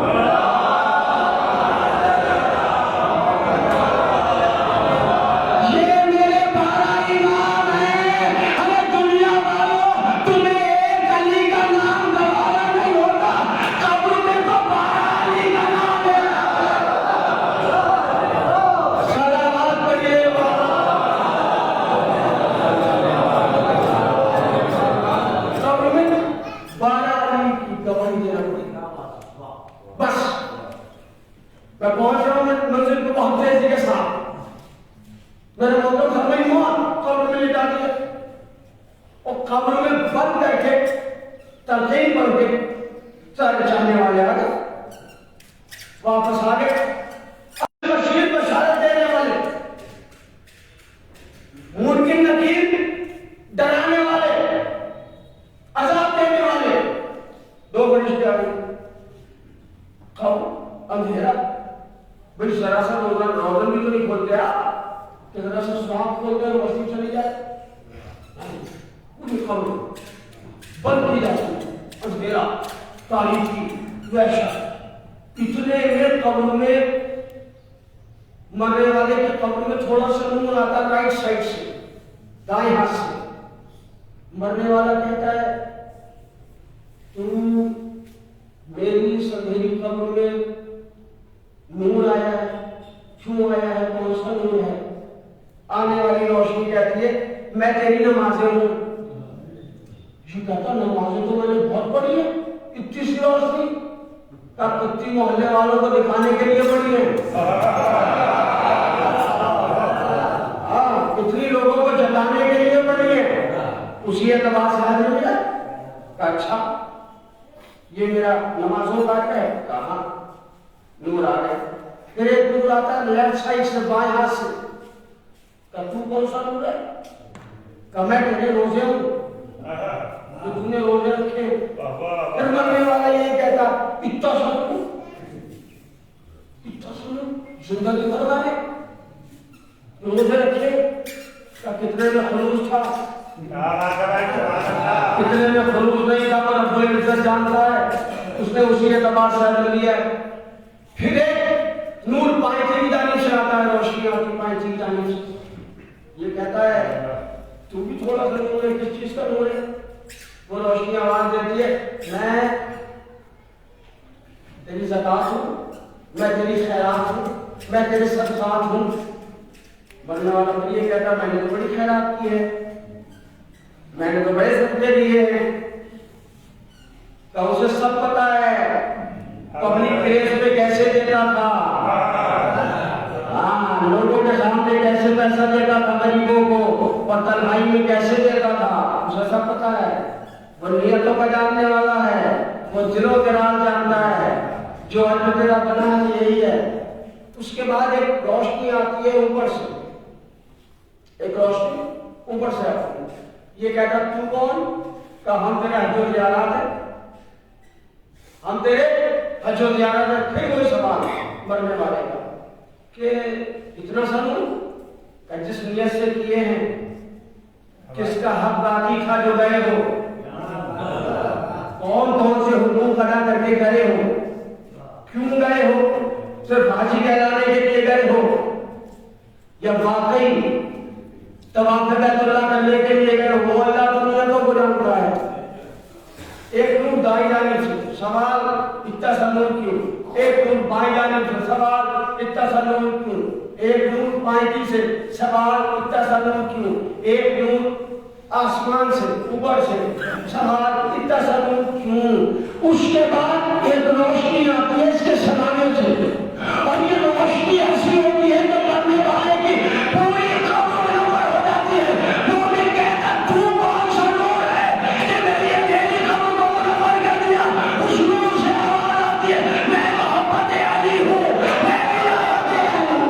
یہ میرے 12 امام ہیں۔ ارے دنیا والوں، تمہیں ایک علی کا نام گوارا نہیں ہوتا، قبر میں تو 12 علی کا نام ہے۔ صلوات پڑھیے۔ قبر میں 12 علی کی گواہی دینا پڑے گا۔ بس میں پہنچ رہا ہوں منزل کو بہت تیزی کے ساتھ، میرے موقع فرمائی موت قبر میں لٹا دیا اور قبر میں بند کر کے تلقین پڑھ کے سارے چاہنے والے آ گئے، واپس آ گئے، بشیر بشارت دینے والے، منکر نکیر ڈرانے والے، عذاب دینے والے، 2 فرشتے آ گئے، قبر اندھیرا، بھئی ذرا سا روزن بھی تو نہیں کھولتے آپ کہ ذرا سا سراغ کھولتے اور روشنی چلی جائے، پوری قبر بند کی جاتی، اندھیرا، تاریکی، وحشت، اتنے میں قبر میں مرنے والے کے قبر میں تھوڑا سا نور آتا رائٹ سائڈ سے، دائیں ہاتھ سے، مرنے والا کہتا ہے تم میری سندھیری قبر میں نور آیا ہے، کیوں آیا ہے، کون سا نور ہے؟ آنے والی روشنی کہتی ہے میں تیری نمازیں ہوں۔ یہ کہتا نمازیں تو میں نے بہت پڑھی ہیں، اتنی سی روشنی، کتی محلے والوں کو دکھانے کے لیے پڑھی ہے، ہاں اتنی لوگوں کو جتانے کے لیے پڑھی ہے، اسی اعتبار سے حاضر ہو جائے۔ اچھا یہ میرا نمازوں کا ہے، کہاں نور آ گئے، پھر ایک نور آتا ہے لیفٹ سائڈ سے، بائیں ہاتھ سے، کہ تو کون سا نور ہے؟ کہ میں تیرے روزے ہوں جو تم نے روزے رکھے ہیں۔ پھر مرنے والا یہ کہتا اتنا سنو، اتنا سنو، زندگی بھر والے روزے رکھے، کہ کتنے میں خلوص تھا، کتنے میں خلوص نہیں تھا، پر رب العزت جانتا ہے، اس نے اسی اعتبار سے اجر لیا ہے۔ پھر ایک نور پائیں کی جانب سے آتا ہے، روشنی آتی پائیں کی جانب سے، یہ کہتا ہے تو بھی تھوڑا سا نور ہے، کس چیز کا نور ہے؟ وہ روشنی آواز دیتی ہے میں تیری زکات ہوں، میں تیری خیرات ہوں، میں تیرے صدقات ہوں۔ مرنے والا پھر یہ کہتا میں نے تو بڑی خیرات کی ہے، میں نے تو بڑے صدقے دیے ہیں، کہ اسے سب پتا ہے پبلک پلیس پہ کیسے دیتا تھا، ہاں لوگوں کے سامنے کیسے پیسہ دیتا تھا غریبوں کو، اور تنہائی میں کیسے دیتا تھا، اسے سب پتا ہے، وہ نیتوں کا جاننے والا ہے، وہ دلوں کے راز جانتا ہے، جو حج تیرا بنا ہے یہی ہے۔ اس کے بعد ایک روشنی آتی ہے اوپر سے، ایک روشنی اوپر سے آتی ہے، یہ کہتا تو کون؟ کہ ہم تیرے حج و زیارات ہیں، ہم تیرے حج و زیارت ہیں۔ پھر کوئی سوال مرنے والے کا کہ اتنا سنو کہ جس نیت سے کیے ہیں کس کا حق باقی تھا جو گئے ہو، کون کون سے حقوق ادا کر کے گئے ہو، کیوں گئے ہو، صرف حاجی کہلانے کے لیے گئے ہو یا واقعی طواف بیت اللہ کرنے کے لیے گئے وہ اللہ دنیا کو جانتا ہے؟ ایک نور دائیں جانب سے سوال اتنا سا نور کیوں؟ ایک نور بائیں جانب سے سوال اتنا سا نور کیوں؟ ایک نور پائیں سے سوال اتنا سا نور کیوں؟ ایک نور آسمان سے اوپر سے سوال اتنا سا نور کیوں؟ اس کے بعد ایک روشنی آتی ہے اس کے سلانے سے، اور یہ روشنی ایسی ہوتی ہے کہ مرنے والے کی پوری قبر منور ہو جاتی ہے۔ مومن کہتا ہے تو کون سا نور ہے کہ میری اندھیری قبر کو منور کر دیا؟ اس نور سے آواز آتی ہے میں محبت علی ہوں، میں ولایت علی ہوں۔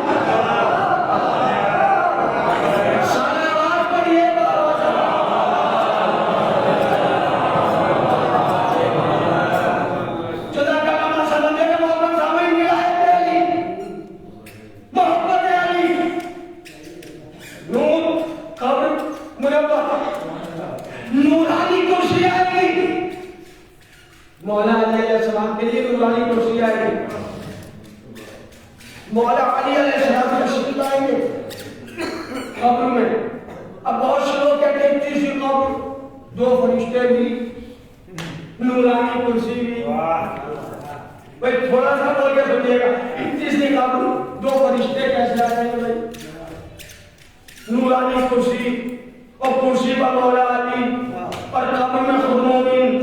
سارے آواز پڑھیے جدا کا مسئلہ میرے محمد سامنے ولایت علی، محبت علی، نور قبر منور، نورانی کرسی آئے گی، مولا علی علیہ السلام کے لیے نورانی کرسی آئے گی، مولا علی علیہ السلام کے شکل آئیں گے قبر میں۔ اب بہت سے لوگ کہتے ہیں تیسری قبر، دو فرشتے بھی، نورانی کرسی بھی، بھئی تھوڑا سا بول کے سنیے گا، تیسری قبر دو فرشتے کیسے آئیں گے بھائی؟ نورانی کرسی اور کرسی پر مولا علی اور قبر میں خود مومن،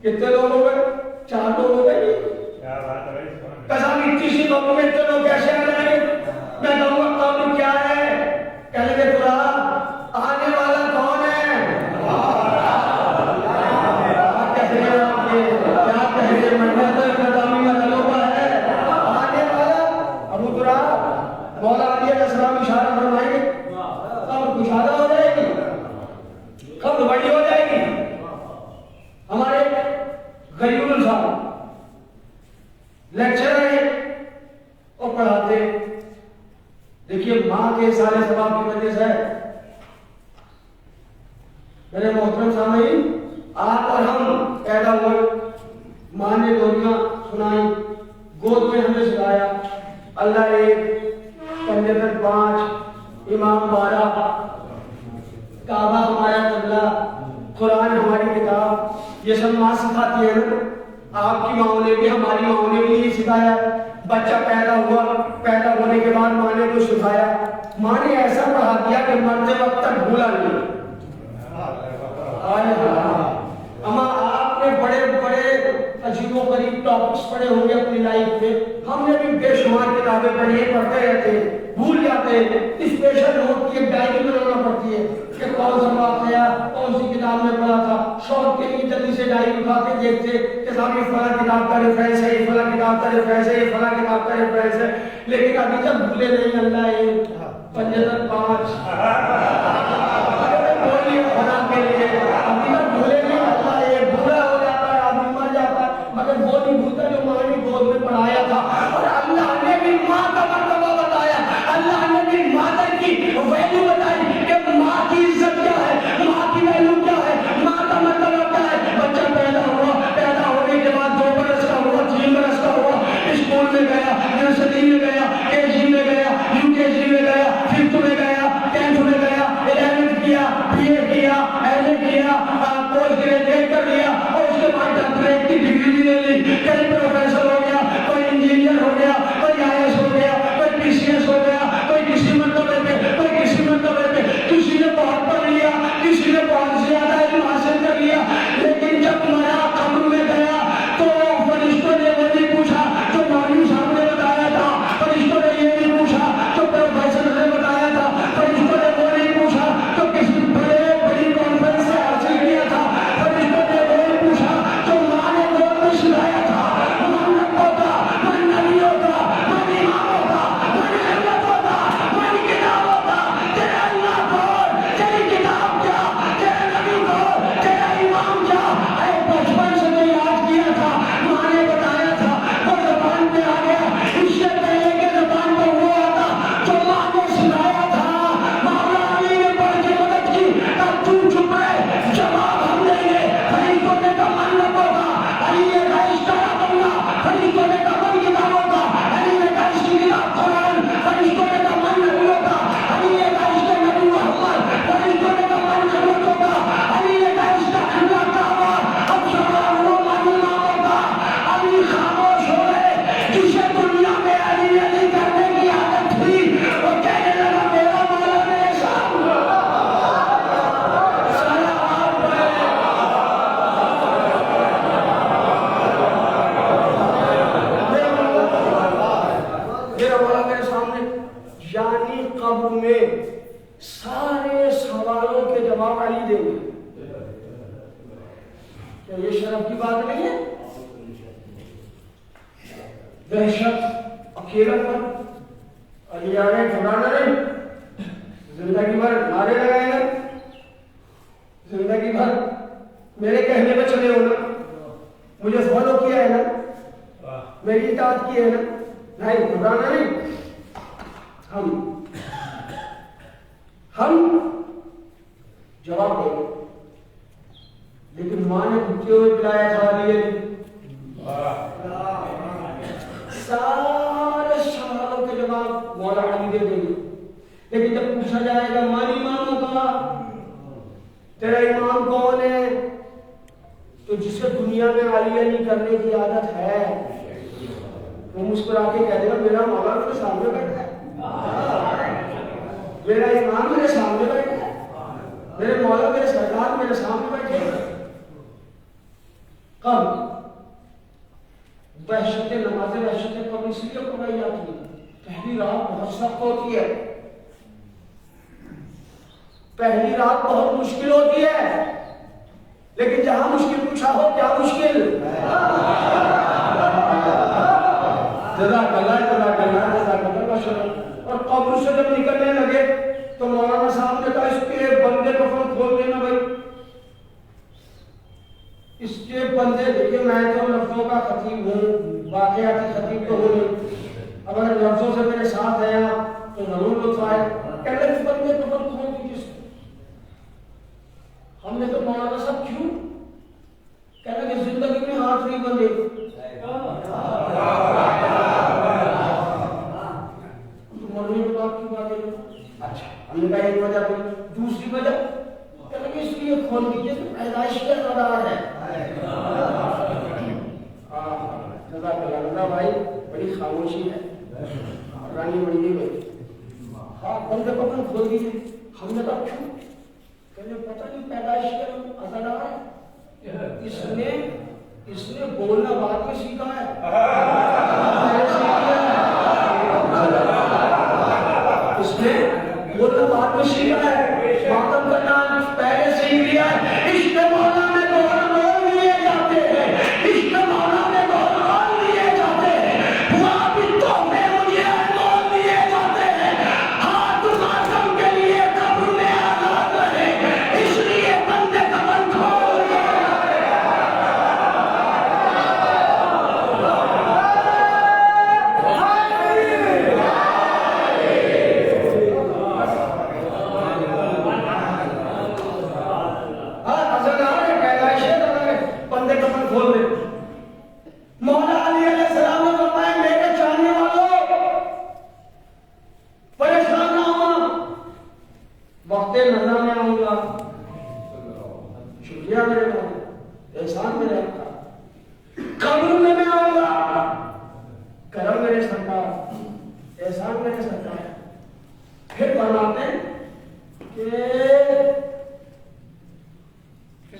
کتنے لوگ ہو گئے؟ 4 لوگ ہو گئے۔ قسم تیسری قبر میں اتنے لوگ کیسے آ جائیں گے؟ میں کہوں گا قبر کیا ہے؟ کہنے کے خدا آنے والا کون ہے؟ کیا کہہ رہے ہیں آپ یہ؟ کیا کہہ رہے ہیں؟ میں تو اقتدامی کا تلوبہ ہے آنے والا ابو تراب مولا علی علیہ السلام اشارہ فرمائیں گے قبر کشادہ ہو جائے گی، قبر بڑی ہو جائے گی۔ ہمارے غیور صاحب لیکچر ہے اور پڑھاتے، دیکھیے ماں کے سارے ثواب کی وجہ سے میرے محترم سامعین آپ اور ہم پیدا ہوئے، ماں نے لوریاں سنائی، گود میں ہمیں سکھایا اللہ ایک، پنجتن 5، امام 12، کعبہ ہمارا قبلہ، قرآن ہماری کتاب، یہ سب ماں سکھاتی ہے نا۔ آپ کی ماں نے بھی ہماری ماں نے بھی یہ سکھایا، بچہ پیدا ہوا، پیدا ہونے کے بعد ماں نے کو سکھایا، ماں نے ایسا پڑھا دیا کہ مرتے وقت تک بھولا نہیں۔ اما آپ نے بڑے بڑے عجیب و غریب ٹاپکس پڑھے ہوں گے اپنی لائف میں، ہم نے بھی بے شمار کتابیں پڑھی ہیں، پڑھتے رہتے ہیں، بھول جاتے ہیں، اسپیشل نوٹ کی ایک ڈائری بنانا پڑتی ہے کہ کون سا واقعہ کون سی کتاب میں پڑھا تھا، شوق کے لیے جلدی سے ڈائری اٹھا کے دیکھتے کہ صاحب یہ فلاں کتاب کا ریفرنس ہے، یہ فلاں کتاب کا ریفرنس ہے، یہ فلاں کتاب کا ریفرنس ہے، لیکن ابھی تک بھولے نہیں اللہ ہے پنجتن 5 بولیے خدا کے لیے، ابھی تک بھولے نہیں اللہ ہے، بوڑھا ہو جاتا ہے آدمی مر جاتا ہے مگر وہ نہیں بھولتا جو ماں نے گود میں پڑھایا تھا۔ اور اللہ نے بھی ماں کا مرتبہ بتایا، اللہ نے بھی مادر کی ویلیو بتائی کہ ماں کی عزت کیا ہے، ماں کی ویلیو کیا ہے، ماں کا مرتبہ کیا ہے۔ بچہ پیدا ہوا، پیدا ہونے کے بعد 2 برس کا ہوا، 3 برس کا ہوا، اسکول میں گیا، نرسری میں گیا، KG میں گیا، UKG میں گیا، 5th انسانی قبر میں سارے سوالوں کے جواب علی دیں گے. کیا یہ شرف کی بات نہیں ہے؟ دہشت، اکیلا پن، علی آنے گھبرانا نہیں، زندگی بھر نعرے لگائے نا، زندگی بھر میرے کہنے پہ چلے ہو نا، مجھے فالو کیا ہے نا، میری اطاعت کی ہے نا، نہیں گھبرانا نہیں. ہم جواب دیں گے. لیکن ماں نے بھوکے ہوئے پلایا تھا لیے سارے سوالوں کے جواب مولا علی دے دیں گے. لیکن جب پوچھا جائے گا ماں امام کا تیرا امام کون ہے، تو جسے دنیا میں علی علی کرنے کی عادت ہے وہ مسکرا کے کہہ دے گا میرا مولا میرے سامنے بیٹھا ہے، میرا امام میرے سامنے بیٹھا ہے، میرے مولا میرے سرکار میرے سامنے بیٹھے ہیں. کب وحشت نماز وحشت قبر اس لیے پڑھائی جاتی ہے. پہلی رات بہت سخت ہوتی ہے، پہلی رات بہت مشکل ہوتی ہے، لیکن جہاں مشکل پوچھا ہو کیا مشکل جزاک اللہ. اور قبر سے جب نکلنے لگے تو مولانا صاحب نے کہا اس کے بندے کو کھول دینا بھائی، اس کے بندے. دیکھیے میں تو لفظوں کا خطیب ہوں، واقعاتی خطیب تو ہوں نہیں، اگر لفظوں سے میرے ساتھ ہیں آپ تو ضرور لطف آئے. کہنے اس بندے کو کھول دیجیے. ہم نے تو مولانا صاحب کیوں کہنے کہ زندگی میں ہاتھ نہیں بندے. مرنے کے بعد کی بات ہے. اچھا ہم نے کہا ایک وجہ پہ، دوسری وجہ کہنے کہ اس لیے کھول دیجیے تو پیدائش کا قرار ہے. جزاک اللہ بھائی، بڑی خاموشی ہے. رانی منڈی میں ہاں بندے کو کھول دیجیے. ہم نے کہا کیوں کہنے پتہ نہیں پیدائش کا اثر آ ہے. اس نے بولنا بعد میں سیکھا ہے. اس نے بولنا بعد میں سیکھا ہے، ماتم کرنا پہلے سیکھ لیا ہے. عشق مولا میں گول لیے جاتے ہیں، عشق مولا میں گول لیے جاتے ہیں، ہوا بھی تو میں مجھے گول لیے جاتے ہیں. ہاتھ ماتم کے لیے قبر میں آزاد رہے، اس لیے بندے کمر کھول دیے.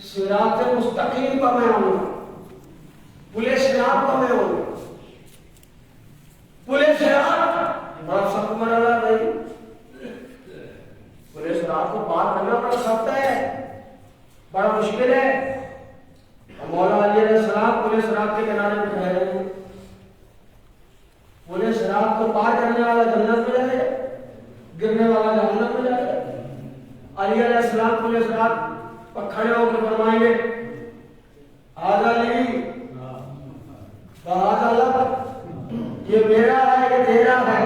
صراط مستقیم پر میں آؤں گا، پلے صراط پر میں آؤں گا. پلے صراط بڑا سخت مرحلہ ہے بھائی، پلے صراط کو پار کرنا بڑا سخت ہے، بڑا مشکل ہے. مولا علی علیہ السلام پلے صراط کے کنارے پہ کھڑے رہے ہیں. پلے صراط کو پار کرنے والا جنت میں جائے گا، گرنے والا جہنم میں جائے گا. علی علیہ السلام پلے صراط پر کھڑے ہو کے فرمائیں گے آدھا نہیں آدھا لب، یہ میرا ہے یہ تیرا ہے.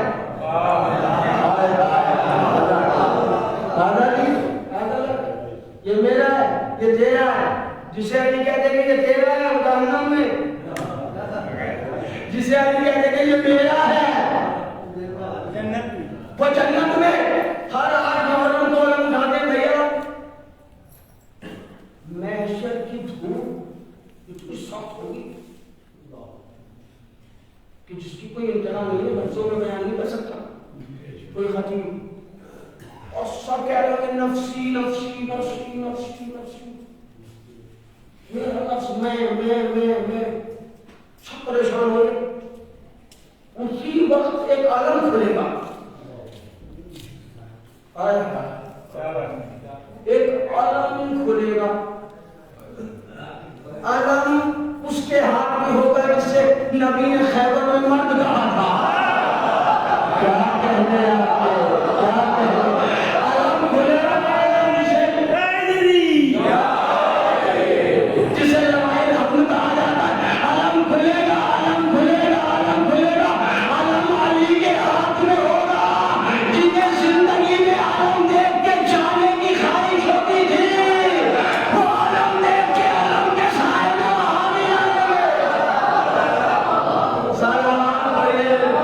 آدھا نہیں آدھا لب، یہ میرا ہے یہ تیرا ہے. جسے علی کہتے ہیں کہ یہ تیرا ہے وہ جہنم میں، جسے علی کہتے ہیں کہ یہ میرا ہے وہ جنت میں. ہر آج محرم کو علم اٹھاتے بھیا محشر کی دھوپ اتنی سخت ہوگی کہ جس کی کوئی انتہا نہیں ہے، لفظوں میں بیان نہیں کر سکتا کوئی خطیب. اور سب کہہ رہے ہیں نفسی نفسی نفسی نفسی نفسی، میرا لفظ میں سب پریشان ہو گئے. اسی وقت ایک عالم کھلے گا ایک عالم کھلے گا، عالم اس کے ہاتھ میں ہوگا جس سے نبی نے خیبر میں مرد کہا تھا. کیا کہنے ہیں آپ کو؟ کیا کہنے ہیں؟ عالم کھلے گا، جسے لوائے حمد کہا جاتا ہے. عالم کھلے گا، عالم کھلے گا، عالم کھلے گا. عالم علی کے ہاتھ میں ہوگا، جنہیں زندگی میں عالم دیکھ کے جانے کی خواہش ہوتی تھی، وہ عالم دیکھ کے عالم کے سائے میں وہاں بھی آنے گے. سلام علیکم.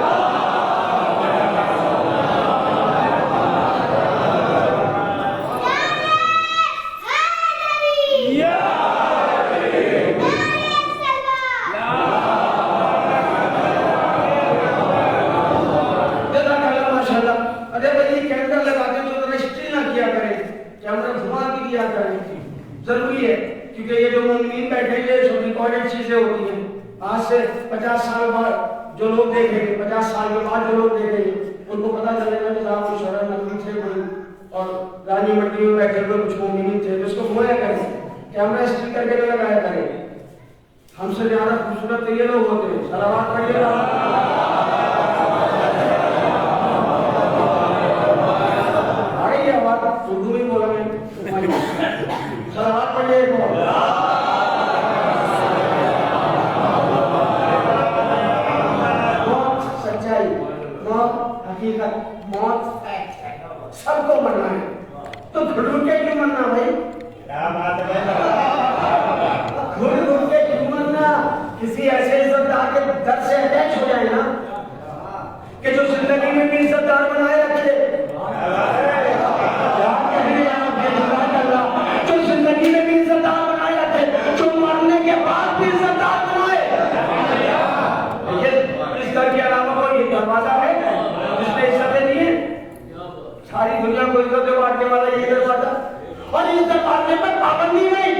ضروری ہے کیونکہ یہ جو مومنین بیٹھے ہیں سب ریکارڈڈ چیزیں ہوتی ہیں. آج سے 50 سال بعد جو لوگ دیکھیں گے، 50 سال کے بعد جو لوگ دیکھیں گے، ان کو پتہ چلے گا کہ صاحب کچھ شرح نبی تھے کوئی اور رانی منڈی میں بیٹھے ہوئے کچھ مومنین تھے. تو اس کو گویا کریں، کیمرہ اسٹک کر کے لگایا کریں. ہم سے زیادہ خوبصورت تو یہ لوگ ہوتے ہیں. صلوات پڑھیے گا. آ گئی ہے بات؟ اردو میں بولا میں. صلوات پڑھیے گا. موت سچائی، موت حقیقت، موت فیکٹ ہے. سب کو مرنا ہے. تو گھڑ کے کیوں مرنا بھائی؟ گھڑ کے کیوں مرنا؟ کسی ایسے عزتدار کے در سے اٹیچ ہو جائے نا کہ جو زندگی میں بھی عزتدار بنائے رکھے. جو زندگی میں بھی عزتدار بنائے رکھے، جو مرنے کے بعد بھی عزتدار بنائے. اس در کے علاوہ کوئی دروازہ ہے جس نے عزتیں دی ہیں؟ ساری دنیا کو عزتیں بانٹنے والا یہ دروازہ. اور عزت بانٹنے پر پابندی نہیں،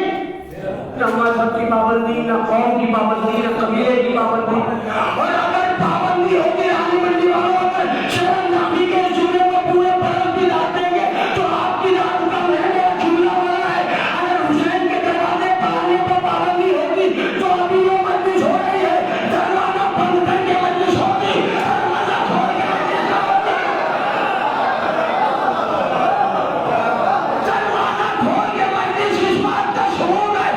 نہ مذہب کی پابندی، نہ قوم کی پابندی، نہ قبیلے کی پابندی. اور اگر پابندی ہوگی رانی منڈی والوں پر شرم نامی کے جملے کو پورے برس بھی لا دیں گے تو آپ کی رات کا مہنگا جملہ بنا ہے. اگر حسین کے دروازے پر آنے پر پابندی ہوگی تو ابھی وہ مجلس ہو رہی ہے. دروازہ بند کر کے مجلس ہوگی، دروازہ کھول کے مجلس ہوگی. دروازہ کھول کے مجلس اس بات کا شعور ہے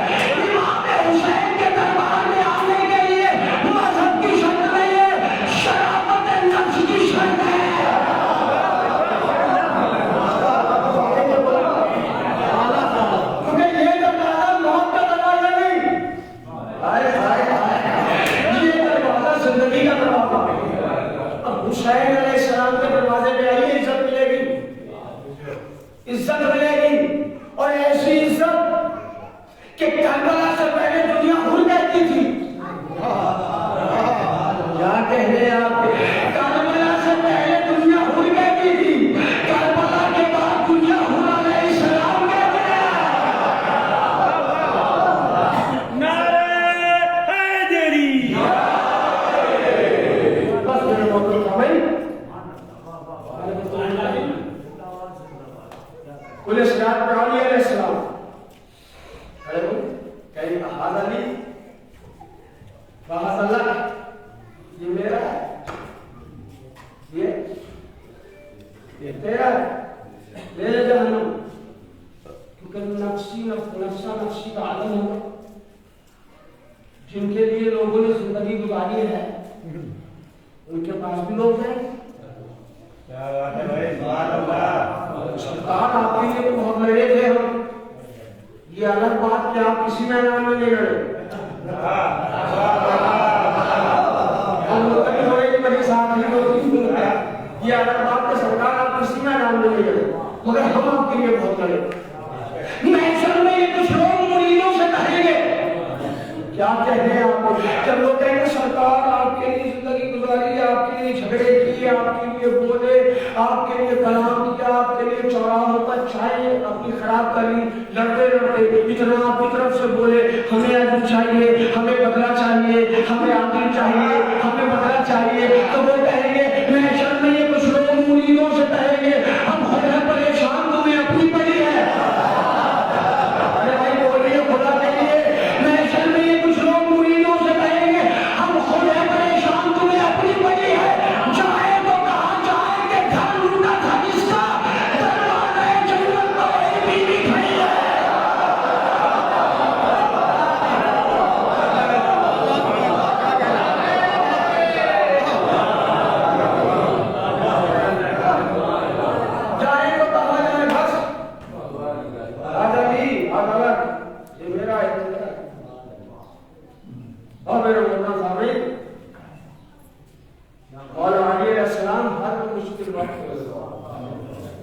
امام حسین کے دربار میں آنے کے لیے مذہب کی شرط نہیں ہے، شرافت نفس کی شرط ہے. کیونکہ یہ دروازہ موت کا دروازہ نہیں، یہ دروازہ زندگی کا دروازہ. اب حسین علیہ السلام کے دروازے پہ آئیے، عزت ملے گی، عزت ملے گی. اور ایسی عزت کہ کربلا سے پہلے دنیا بھول جاتی تھی. کیا کہنے ہیں آپ؟ کربلا سے پہلے دنیا بھول جاتی تھی، کربلا کے بعد دنیا حسین علیہ السلام کہتے ہیں. بس میرے موقع کا بھائی کل سرات پہ علی علیہ السلام کہیں احاد علی بحث اللہ یہ میرا ہے، یہ تیرا ہے، لے لے جہنم. کیونکہ نفسا نفسی کا عالم ہوگا. جن کے لیے لوگوں نے زندگی گزاری ہے ان کے پاس بھی لوگ ہیں. سرکار آپ کے لیے تو بہت لڑے تھے ہم. یہ الگ بات کہ آپ کسی میدان میں نہیں لڑے. یہ الگ بات کہ سرکار آپ کسی میدان میں نہیں لڑے، مگر ہم آپ کے لیے بہت لڑے. محشر میں یہ کچھ لوگ مریدوں سے کہیں گے، کیا کہتے ہیں آپ کو؟ جب لوگ کہیں گے سرکار آپ کے لیے زندگی گزاری، آپ کے لیے جھگڑے کیے، آپ کے لیے بولے، آپ کے لیے کلام کیا، آپ کے لیے چوراہوں پر چائے اپنی خراب کری، لڑتے لڑتے اتنا آپ کی طرف سے بولے ہمیں عدل چاہیے، ہمیں بدلہ چاہیے، ہمیں عدل چاہیے، ہمیں بدلہ چاہیے. تو وہ کہیں گے محشر میں یہ کچھ لوگ مریدوں سے کہیں گے ہم خدا پر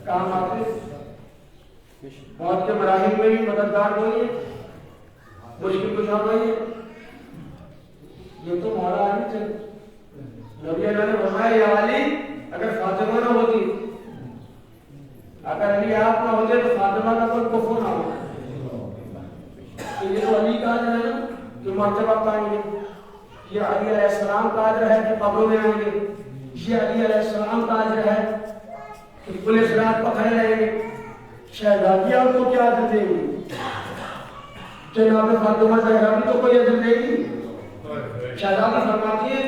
کام آتے، موت کے مراحل میں بھی مددگار ہوئی ہے، مشکل کشا ہوئی ہے. یہ تو مولا علی تھے. نبی اللہ نے فرمایا یا علی اگر فاطمہ نہ ہوتی، اگر علی آپ نہ ہوتے تو فاطمہ کا کوئی کفر نہ ہوتا. تو یہ تو علی کا ہے نا جو مرتبہ پائیں گے. یہ علی علیہ السلام کا اجر ہے کہ قبروں میں آئیں گے. یہ علی علیہ السلام کا اجر ہے کہ پولیس رات پکڑے رہیں گے. شہزادی آپ کو کیا اجر دے گی؟ جناب فاطمہ زہرا بھی تو کوئی اجر دے گی. شہزادی فرماتی ہے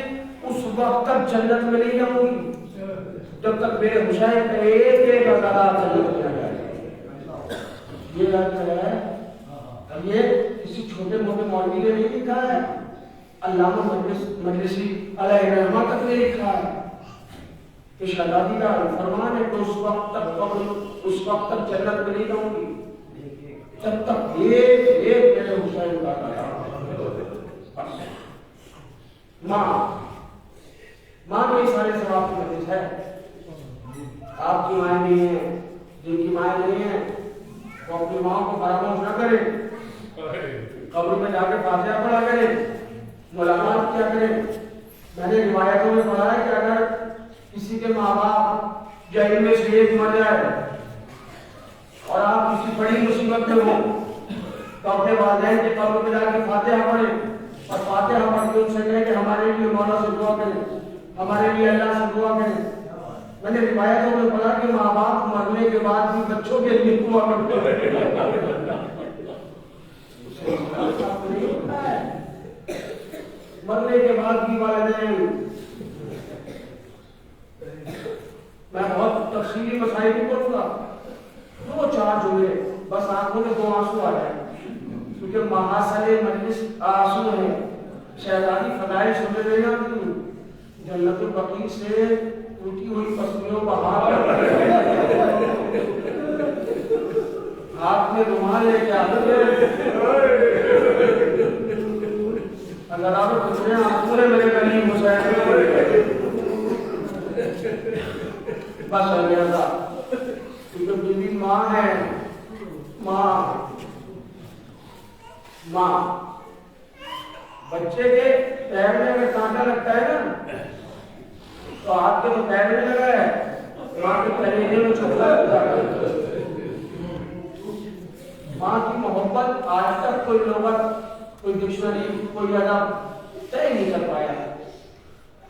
اس وقت تک جنت میں نہیں جاؤں گی جب تک میرے حسین کا ایک ایک عذاب جنت میں آ جائے. یہ لگتا ہے یہ کسی چھوٹے موٹے مولوی نے نہیں لکھا ہے، علامہ مجلسی علیہ رحمہ تک نے لکھا ہے کہ شہزادی کا فرمان ہے کہ اس وقت تک جنت میں نہیں جاؤں گی جب تک ایک ایک میرے حسین کا عذاب. ماں کے سارے ثواب کی مجلس ہے. آپ کی مائیں نہیں ہیں، جن کی مائیں نہیں ہیں وہ اپنی ماں کو فراموش نہ کریں. قبر میں جا کے فاتحہ پڑھا کریں، ملاقات کیا کریں. میں نے روایتوں میں پڑھا ہے کہ اگر کسی کے ماں باپ جہل میں سے ایک مر جائے اور آپ کسی بڑی مصیبت میں ہوں تو اپنے والدین کے قبر میں جا کے فاتحہ پڑھیں اور فاتحہ پڑھ کے ان سے کہیں کہ ہمارے لیے مولا سے دعا کریں، ہمارے لیے اللہ سے دعا کریں. میں نے روایتوں میں پڑھا کہ ماں باپ مرنے کے بعد بھی بچوں کے لیے دعا کرتے ہیں. مرنے کے بعد بھی والدین. میں بہت تفصیلی مسائل نہیں کروں گا، 2-4 جملے بس آنکھوں میں 2 آنسو آ جائیں کیونکہ محاصل مجلس آنسو ہے. شہزادی فضائل سمجھ رہے ہیں جنت البقیع سے ٹوٹی ہوئی پسلیوں کا ہاتھ میں رومال لے کے آتے اگر آپ کتنے آنسو ہیں میرے غریب حسین بس اللہ کیونکہ بیوی ماں ہے. ماں بچے کے پیر میں اگر کانٹا لگتا ہے نا تو آپ کے تو پیر میں لگا ہے، ماں کے پہلے میں چھوٹا لگتا ہے. ماں کی محبت آج تک کوئی لغت، کوئی ڈکشنری، کوئی ادب طے نہیں کر پایا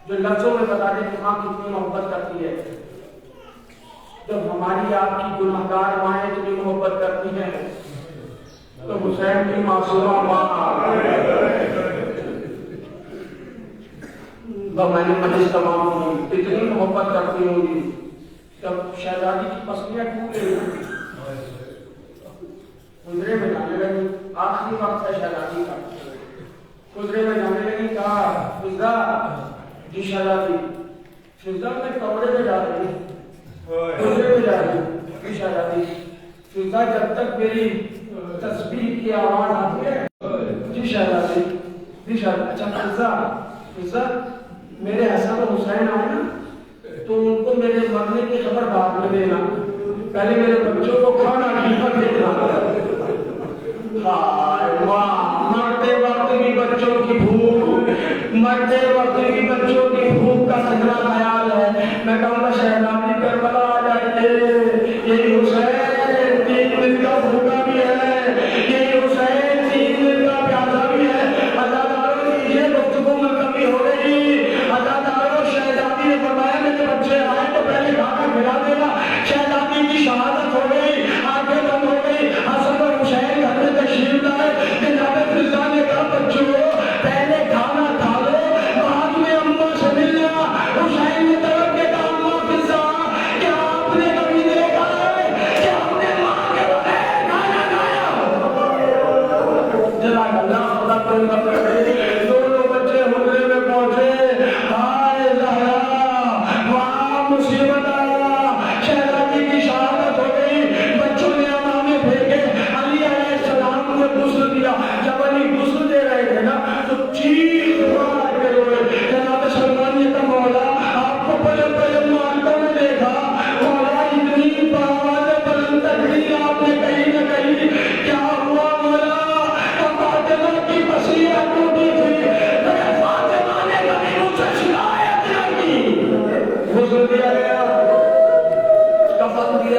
جو لفظوں میں بتا دے کہ ماں کتنی محبت کرتی ہے. جب ہماری آپ کی گناہگار مائیں اتنی محبت کرتی ہیں تو حسین کی معصومہ ماں میں نے مجلس تمام ہوئی اتنی محبت کرتی ہوں گی. جب شہزادی کی پسلیاں ٹوٹ گئی گزرے میں جانے لگی، آخری وقت ہے شہزادی کا، گزرے میں جانے لگی. کہا فضا جی شہزادی. فضا میں کمرے میں جا رہی، گزرے میں جا رہی جی شہزادی. فضا جب تک میری تسبیح کی آواز آتی ہے جی شہزادی جی شہزادی. اچھا فضا میرے حسن و حسین آئے نا تو ان کو میرے مرنے کی خبر بعد میں دینا، پہلے میرے بچوں کو کھانا کھیپر دینا. مرتے وقت بھی بچوں کی بھوک، مرتے وقت بھی بچوں کی بھوک کا سجنا خیال ہے. میں کہوں گا شہزادی کربلا آ جائے، یہی حسین 3 دن کا بھوکا بھی ہے، یہی حسین 3 دن کا پیاسا بھی ہے. عزاداروں یہ گفتگو میں کمی ہو گئی. عزاداروں شہزادی نے فرمایا میرے بچے آئے تو پہلے کھانا کھلا دینا. شہزادی کی شہادت ہو گئی، آنکھیں بند ہو گئی. حسن اور حسین گھر میں تشریف لائے. جناب فضا نے کہا بچوں پہلے کھانا کھا لو، بعد میں اماں سے ملنا. حسین نے طلب کے کہا اماں فضا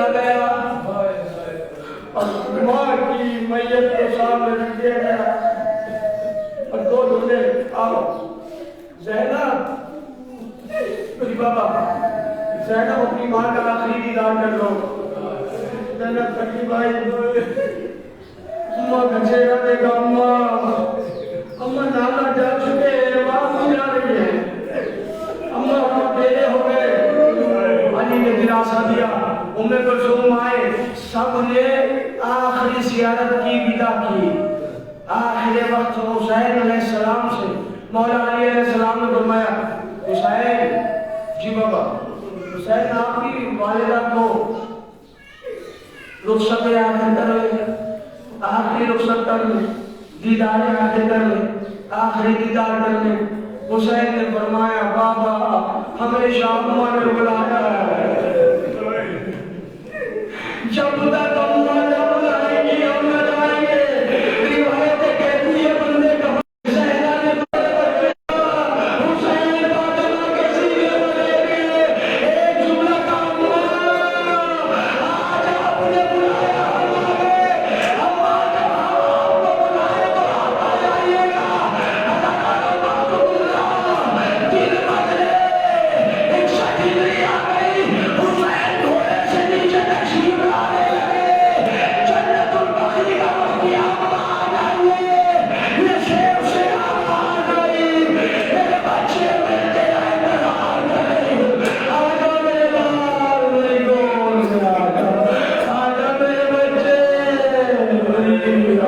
دیا گیا اور ماں کی میت کو سامنے رکھ دیا گیا اور دو دھولے آؤ زینب میری بابا زینب اپنی ماں کا آخری دیدار کر لو زینب کٹی بھائی اماں کا چہرہ دیکھا اماں نانا جا چکے باپ بھی جا رہی ہے اماں پیلے ہو گئے علی نے دلاسا دیا ام کلثوم آئے سب نے آخری زیارت کی ودا کی آخر وقت حسین علیہ السلام سے مولا علی علیہ السلام نے فرمایا حسین جی بابا حسین آپ کی والدہ کو رخصت آخر کر لیں آخری رخصت کر لیں دیدار آخر کر لیں آخری دیدار کر لیں حسین نے فرمایا بابا ہمیشہ اماں نے بلایا ہے جب تک اماں نہ بلائیں گی ہم نہ جائیں گے روایتیں کہتی ہے بندے کا زہرا نے حسین فاطمہ کے سینے میں ایک جملہ کا آج آپ نے بلایا اماں جب آپ کو بلائے تو آپ آ جائیے گا دل بدلے ایک شکیلی آ گئی حسین گھوڑے سے نیچے تشریف لانے لگے جنت البقیع کا وقت آپ آ جائیے نشیب سے آپ آ گئی میرے بچے ملتے رہے نظار کریں آجا میرے بال میری گول سے آجا میرے بچے میری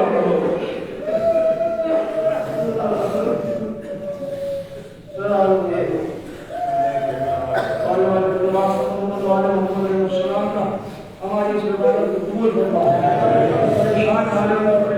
آقا ہماری اس عبادت کو قبول فرما پریشان حالوں میں